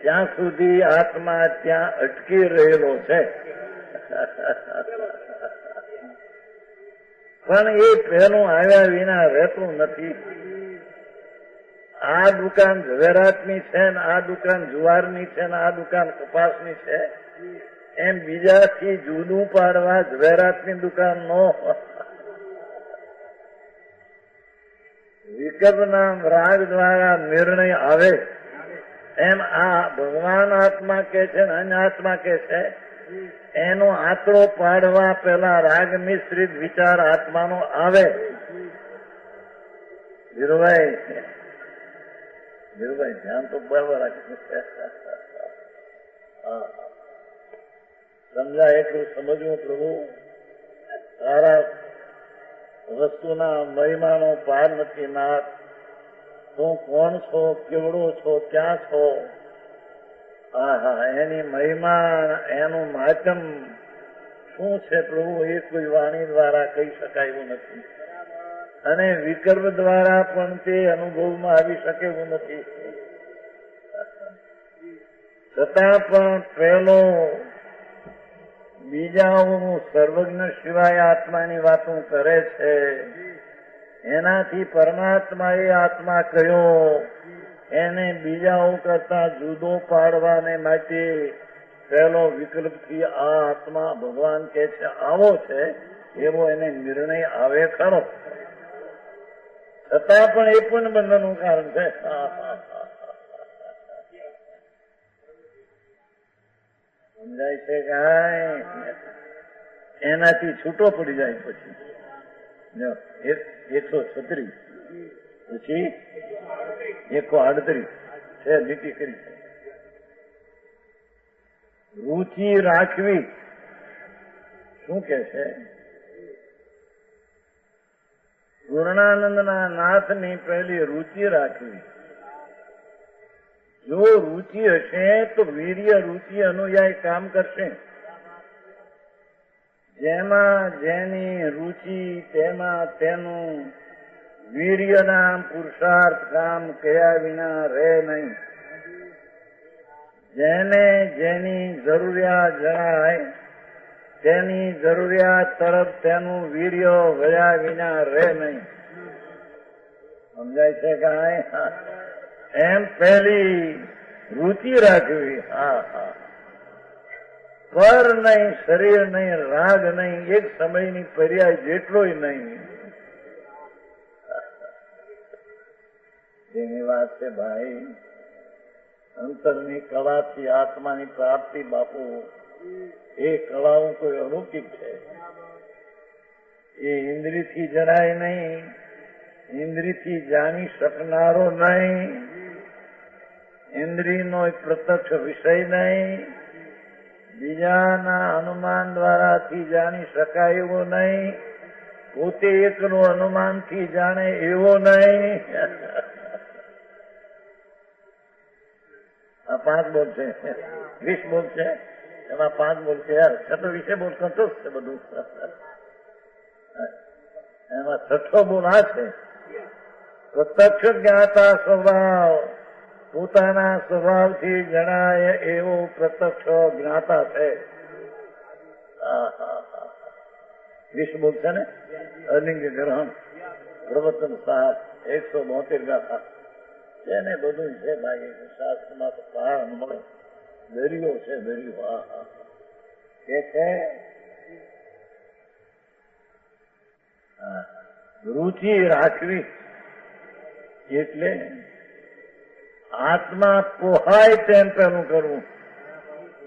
Speaker 2: ત્યાં સુધી આત્મા ત્યાં અટકી રહેલો છે. પણ એ પહેલું આવ્યા વિના રહેતું નથી. આ દુકાન ઝવેરાતની છે ને આ દુકાન જુવારની છે ને આ દુકાન કપાસની છે, એમ બીજાથી જુદું પાડવા ઝવેરાતની દુકાન નો વિકલ્પના રાગ દ્વારા નિર્ણય આવે. એમ આ ભગવાન આત્મા કે છે ને અન્ય આત્મા કે છે, એનો આંતરો પાડવા પેલા રાગ મિશ્રિત વિચાર આત્માનો આવે. ધીરુભાઈ ધીરુભાઈ ધ્યાન તો બરાબર રાખે. સમજાય એટલું સમજવું પ્રભુ. તારા વસ્તુના મહિમાનો પાર નથી નાથ. તું કોણ છો, કેવડો છો, ક્યાં છો? એની મહિમા, એનું માધ્યમ શું છે પ્રભુ, એ કોઈ વાણી દ્વારા કહી શકાય એવું નથી, અને વિકલ્પ દ્વારા પણ તે અનુભવમાં આવી શકે એવું નથી. છતાં પણ પહેલો બીજાઓ સર્વજ્ઞ સિવાય આત્માની વાતો કરે છે. એનાથી પરમાત્મા એ આત્મા કયો, એને બીજાઓ કરતા જુદો પાડવાને માટે પહેલો વિકલ્પથી આ આત્મા ભગવાન કે છે આવો છે, એવો એને નિર્ણય આવે ખરો. છતાં પણ એ પણ બંધનનું કારણ છે. સમજાય છે કાંઈ? એનાથી છૂટો પડી જાય પછી 136 પછી 138 છે લીટી કરી. રુચિ રાખવી શું કે છે? પૂર્ણાનંદના નાથની પહેલી રુચિ રાખવી. જો રુચિ હશે તો વીર્ય રુચિ અનુયાયી કામ કરશે. જેમાં જેની રુચિ તેમાં તેનું વીર્યના પુરુષાર્થ કામ કર્યા વિના રહે નહીં. જેને જેની જરૂરિયાત જણાય તેની જરૂરિયાત તરફ તેનું વીર્ય વળ્યા વિના રહે નહીં. સમજાય છે કાંઈ? એમ પહેલી રુચિ રાખવી. પર નહીં, શરીર નહીં, રાગ નહીં, એક સમયની પર્યાય જેટલોય નહીં. જેની વાત છે ભાઈ, અંતરની કળાથી આત્માની પ્રાપ્તિ બાપુ, એ કળાઓ કોઈ અલૌકિક છે. એ ઇન્દ્રિયથી જણાય નહીં, ઇન્દ્રિયથી જાણી શકનારો નહીં, ઇન્દ્રિયનો પ્રત્યક્ષ વિષય નહીં, બીજાના અનુમાન દ્વારાથી જાણી શકાય એવો નહીં, પોતે એકનું અનુમાનથી જાણે એવો નહીં. આ 5 બોલ છે, 20 બોલ છે, એમાં 5 બોલ છે. યાર 26 બોલ સંતોષ છે બધું. એમાં 6 બોલ આ છે, પ્રત્યક્ષ જ્ઞાતા સ્વભાવ, પોતાના સ્વભાવથી જણાય એવો પ્રત્યક્ષ જ્ઞાતા છે. 20 બોલ છે ને. અલિંગ ગ્રહણ, પ્રવચન સાત, 172 ગાથા એને બધું છે ભાઈ. શાસ્ત્રમાં તો પહાડ મળે, દરિયો છે દરિયો. કે છે રુચિ રાખવી એટલે આત્મા પોહાય તેમ પેલું કરવું,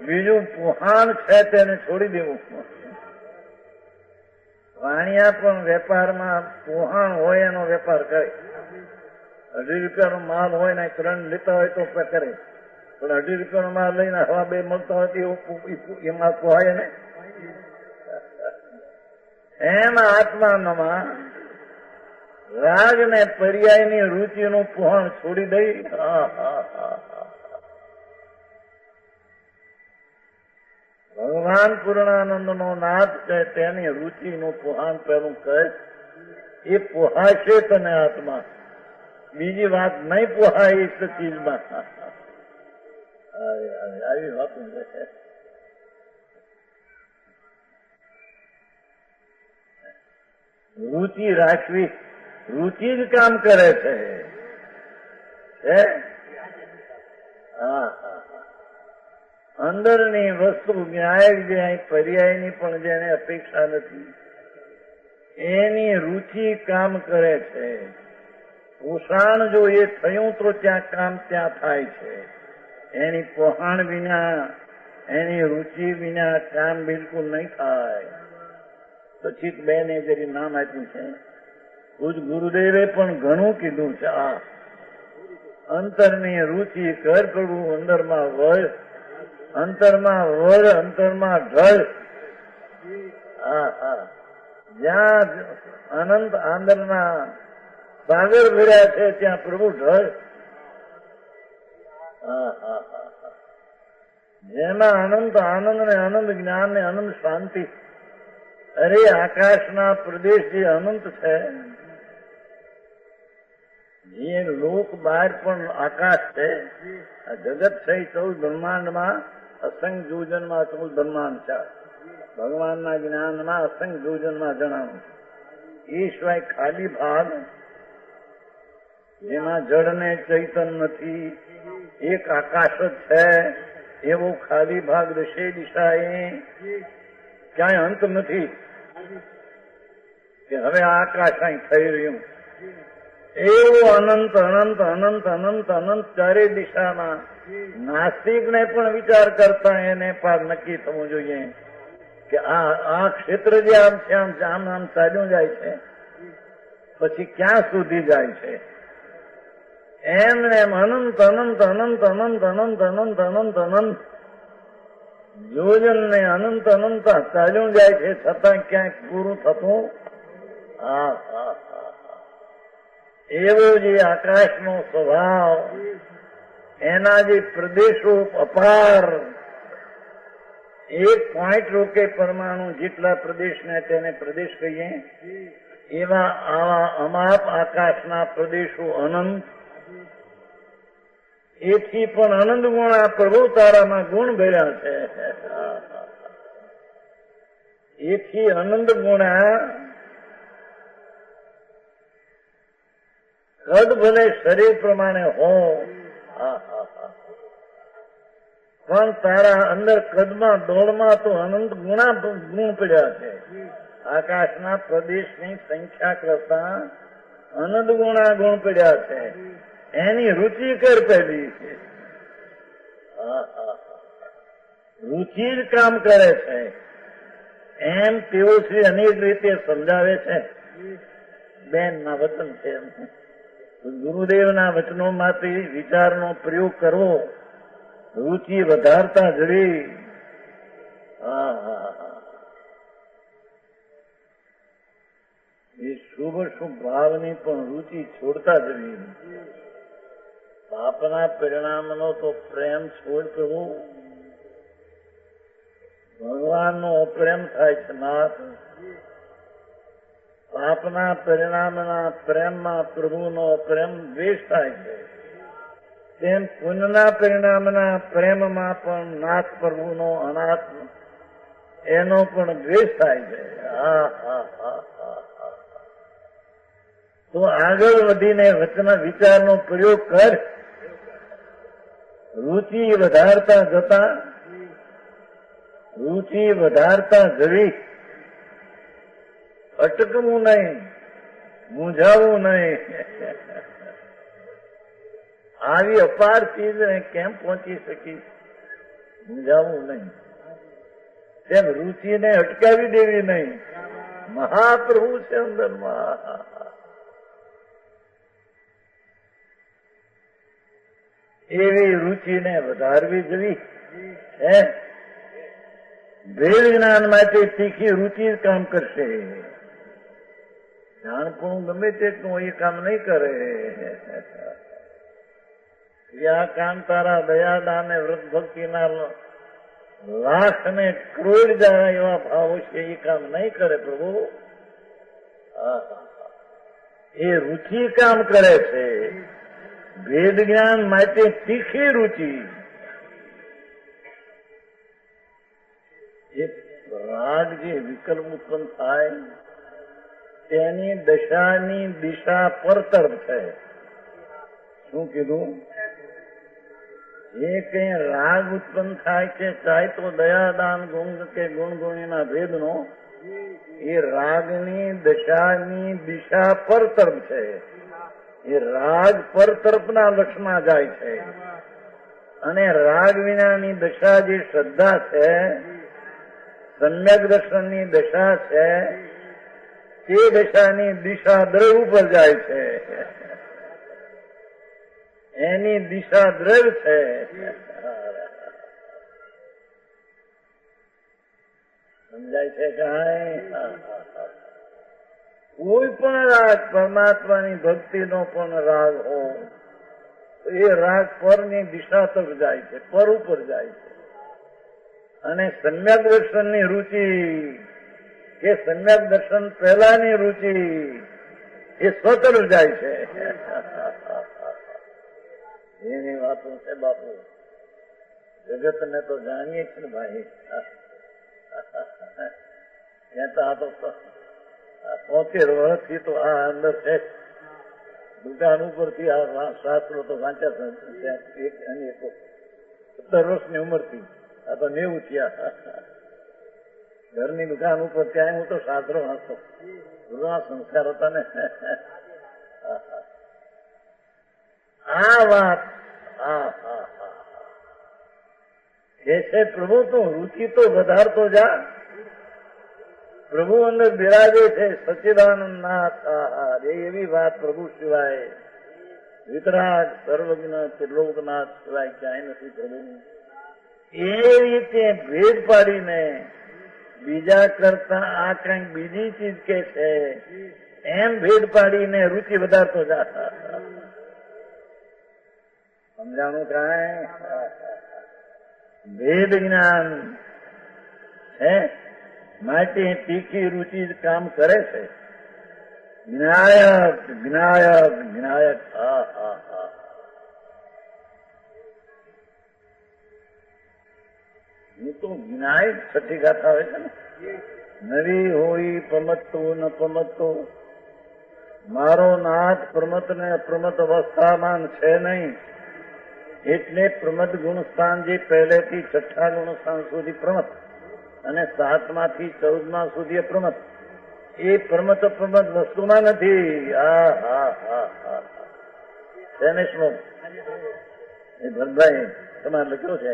Speaker 2: બીજું પોહાણ છે તેને છોડી દેવું. વાણિયા પણ વેપારમાં પોહાણ હોય એનો વેપાર કરે. 2.5 રૂપિયાનો માલ હોય ને 3 લેતા હોય તો કરે, પણ 2.5 રૂપિયાનો માલ લઈને હવા 2 મળતા હોય તો એમાં પોહાય ને. એમ આત્મામાં રાગ ને પર્યાયની રુચિનું પોહણ છોડી દઈ. ભગવાન પૂર્ણાનંદનો નાથ છે તેની રુચિનું પોહાણ પેલું કહે. એ પોહાશે તને આત્મા, બીજી વાત નહીં પોહાય એક ચીજમાં. આવી વાત છે. રુચિ રાખવી, રુચિ જ કામ કરે છે. અંદરની વસ્તુ ન્યાય પર્યાયની પણ જેને અપેક્ષા નથી એની રુચિ કામ કરે છે. પોષણ જો એ થયું તો ત્યાં કામ ત્યાં થાય છે. એની પોહાણ વિના, એની રુચિ વિના કામ બિલકુલ નહીં થાય. પછી બેને જરી નામ આપ્યું છે, ગુરુદેવે પણ ઘણું કીધું છે. અંતરની રુચિ કર પ્રભુ અંદરમાં વળ, અંતરમાં વળ, અંતરમાં ઢળ. જ્યાં અનંત આંદરના સાગર ભર્યા છે ત્યાં પ્રભુ ઢળ. જેમાં અનંત આનંદ ને અનંત જ્ઞાન ને અનંત શાંતિ. અરે આકાશના પ્રદેશ જે અનંત છે, જે લોક બહાર પણ આકાશ છે, આ જગત છે 14 બ્રહ્માંડમાં અસંખ્ય જોજનમાં 14 બ્રહ્માંડ છે. ભગવાનના જ્ઞાનમાં અસંખ્ય જોજનમાં જણાવું. એ સિવાય ખાલી ભાગ જેમાં જળ ને ચૈતન નથી, એક આકાશ જ છે, એવો ખાલી ભાગ દશે દિશાએ ક્યાંય અંત નથી કે હવે આકાશ અહીં થઈ રહ્યું. એવું અનંત અનંત અનંત અનંત અનંત ચારે દિશામાં. નાસ્તિકને પણ વિચાર કરતા એને પાર નક્કી થવું જોઈએ કે આ ક્ષેત્ર જે આમ છે આમ આમ ચાલ્યું જાય છે, પછી ક્યાં સુધી જાય છે. એમને એમ અનંત અનંત અનંત અનંત અનંત અનંત અનંત અનંત યોજન ને અનંત અનંત ચાલ્યું જાય છે, છતાં ક્યાંક પૂરું થતું. એવો જે આકાશનો સ્વભાવ, એના જે પ્રદેશો અપાર, એક પોઈન્ટ રોકે પરમાણુ જેટલા પ્રદેશને તેને પ્રદેશ કહીએ, એવા આવા અમાપ આકાશના પ્રદેશો અનંત. એથી પણ અનંત ગુણ આ પ્રભુ તારામાં ગુણ ભર્યા છે. એથી અનંત ગુણ કદ ભલે શરીર પ્રમાણે હો, પણ તારા અંદર કદમાં દોડમાં તો અનંત ગુણા ગુણ પડ્યા છે. આકાશના પ્રદેશની સંખ્યા કરતા અનંત ગુણા ગુણ પડ્યા છે. એની રુચિ કર પહેલી છે. રુચિ જ કામ કરે છે એમ તેઓ શ્રી અનેક રીતે સમજાવે છે. બેન ના વચન છે. ગુરુદેવના વચનોમાંથી વિચારનો પ્રયોગ કરવો, રુચિ વધારતા જવી. એ શુભ શુભ ભાવની પણ રુચિ છોડતા જવી. પાપના પરિણામનો તો પ્રેમ છોડ કરવો. ભગવાનનો અપ્રેમ થાય છે નાથ. પાપના પરિણામના પ્રેમમાં પ્રભુનો પ્રેમ દ્વેષ થાય છે. તેમ પુણ્યના પરિણામના પ્રેમમાં પણ નાથ પ્રભુનો અનાથ એનો પણ દ્વેષ થાય છે. તો આગળ વધીને વચન વિચારનો પ્રયોગ કર. રુચિ વધારતા જતા, રુચિ વધારતા જવી. અટકવું નહીં, મૂંઝાવું નહીં. આવી અપાર ચીજને કેમ પહોંચી શકી, મૂંઝાવું નહીં. તેમ રુચિને અટકાવી દેવી નહીં. મહાપ્રભુ છે અંદરમાં. એવી રુચિને વધારવી જવી છે. ભેદ જ્ઞાન માટે તીખી રુચિ કામ કરશે. જાણપણું ગમે તેટલું એ કામ નહીં કરે. આ કામ તારા દયાદાન ને વ્રત ભક્તિના લાખ ને કરોડ જણા એવા ભાવો છે, એ કામ નહીં કરે પ્રભુ. એ રુચિ કામ કરે છે. વેદ જ્ઞાન માટે તીખી રુચિ. એ રાગ જે વિકલ્પ ઉત્પન્ન થાય તેની દશાની દિશા પર તરફ છે. શું કીધું? એ કઈ રાગ ઉત્પન્ન થાય છે, ચાહે તો દયાદાન ગુણ કે ગુણગુણીના ભેદનો, એ રાગની દશાની દિશા પર તરફ છે. એ રાગ પર તરફના લક્ષમાં જાય છે. અને રાગ વિનાની દશા જે શ્રદ્ધા છે, સમ્યક દર્શનની દશા છે, તે દશાની દિશા દ્રવ ઉપર જાય છે. એની દિશા દ્રઢ છે. સમજાય છે કાંઈ? કોઈ પણ રાગ પરમાત્માની ભક્તિનો પણ રાગ હો, એ રાગ પરની દિશા તક જાય છે, પર ઉપર જાય છે. અને સમ્યક દર્શનની રુચિ કે સમ્યક દર્શન પહેલાની રુચિ એ સ્વતર જાય છે. એની વાતો છે બાપુ. જગતને તો જાણીએ છીએ ને ભાઈ. ત્યાં તો આ તો 70 વર્ષથી તો આ અંદર છે. દુકાન ઉપરથી આ શાસ્ત્રો તો વાંચ્યા 17 વર્ષની ઉંમરથી. આ તો 90 થયા. ઘરની દુકાન ઉપર ત્યાં હું તો શાસ્ત્રો વાંચતો. ગુરુના સંસ્કાર હતા ને. આ વાત એ છે પ્રભુ તું રુચિ તો વધારતો જા. પ્રભુ અંદર બિરાજે છે સચ્ચિદાનંદ નાથ. એવી વાત પ્રભુ સિવાય વિતરાગ સર્વજ્ઞ ત્રિલોકનાથ સિવાય ક્યાંય નથી પ્રભુ. એ રીતે ભેદ પાડીને બીજા કરતા આ કંઈક બીજી ચીજ કે છે એમ ભેદ પાડીને રુચિ વધારતો જા. સમજાણું કાંઈ? ભેદ જ્ઞાન છે માટે તીખી રુચિ કામ કરે છે. જ્ઞાયક જ્ઞાયક જ્ઞાયક. હું તો જ્ઞાયક છઠ્ઠી ગાથા હોય છે ને. નવી હોય પ્રમત્તું ન પ્રમત્તું. મારો નાથ પ્રમત ને અપ્રમત અવસ્થામાં છે નહીં. એટલે પ્રમત ગુણસ્થાન જે પહેલેથી 6ઠ્ઠા ગુણસ્થાન સુધી પ્રમત અને 7માંથી 14મા સુધી અપ્રમત. એ પ્રમત અપ્રમત વસ્તુમાં નથી. તેને શ્લોક એ ભરતભાઈ તમારે લખ્યો છે.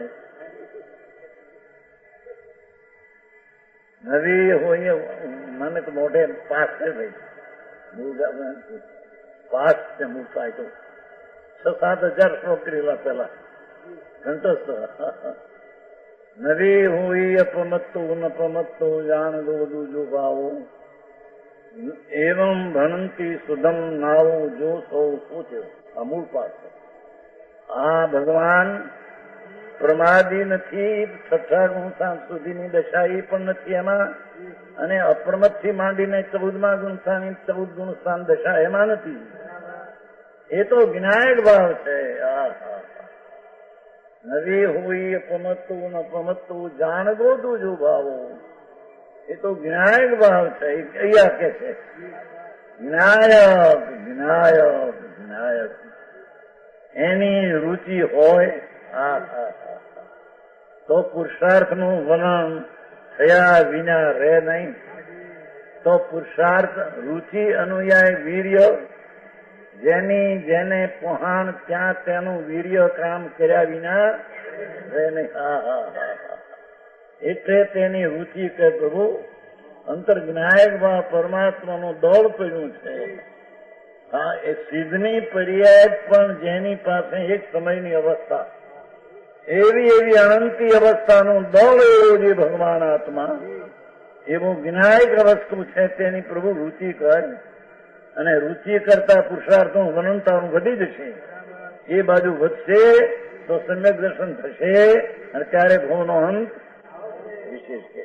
Speaker 2: નવી હોય મને તો મોઢે પાસ છે ભાઈ. પાસ છે મૂર્ખાય તો 6-7 હજાર શ્લોક કરેલા પેલા કંઠસ્થ. નવી હોય અપમત્તું ન પ્રમત્તું જાણ દો જો ભાવો એવમ ભણંતી સુધમ નાવું જો સૌ પૂછ્યો. આ મૂળ પાઠ છે. આ ભગવાન પ્રમાદી નથી. 6ઠ્ઠા ગુણસ્થાન સુધીની દશા એ પણ નથી એમાં. અને અપ્રમત થી માંડીને 14મા ગુણસ્થાન 14 ગુણસ્થાન દશા એમાં નથી. એ તો જ્ઞાયક ભાવ છે. નવી હોય અપમત્તું ન પ્રમત્તું જાણ ગોદું જો ભાવો. એ તો જ્ઞાયક ભાવ છે. અહીંયા કે છે જ્ઞાયક જ્ઞાયક જ્ઞાયક. એની રુચિ હોય તો પુરુષાર્થનું વર્ણન થયા વિના રહે નહીં. તો પુરુષાર્થ રુચિ અનુયાય વીર્ય જેને પહોંણ ત્યાં તેનું વીર્ય કામ કર્યા વિના રહે નહીં. એટલે તેની રુચિ કે પ્રભુ અંતર જ્ઞાયકમાં પરમાત્માનું દોડ પડ્યું છે. એ સિદ્ધની પર્યાય પણ જેની પાસે એક સમયની અવસ્થા એવી અનંતી અવસ્થાનું દોડ એવું જે ભગવાન આત્મા એવું જ્ઞાયક વસ્તુ છે તેની પ્રભુ રુચિ કરે. અને રુચિ કરતા પુરુષાર્થનું વનંતાનું વધી જશે. એ બાજુ વધશે તો સમ્યક દર્શન થશે. અને ત્યારે ભવનો અંત વિશેષ છે.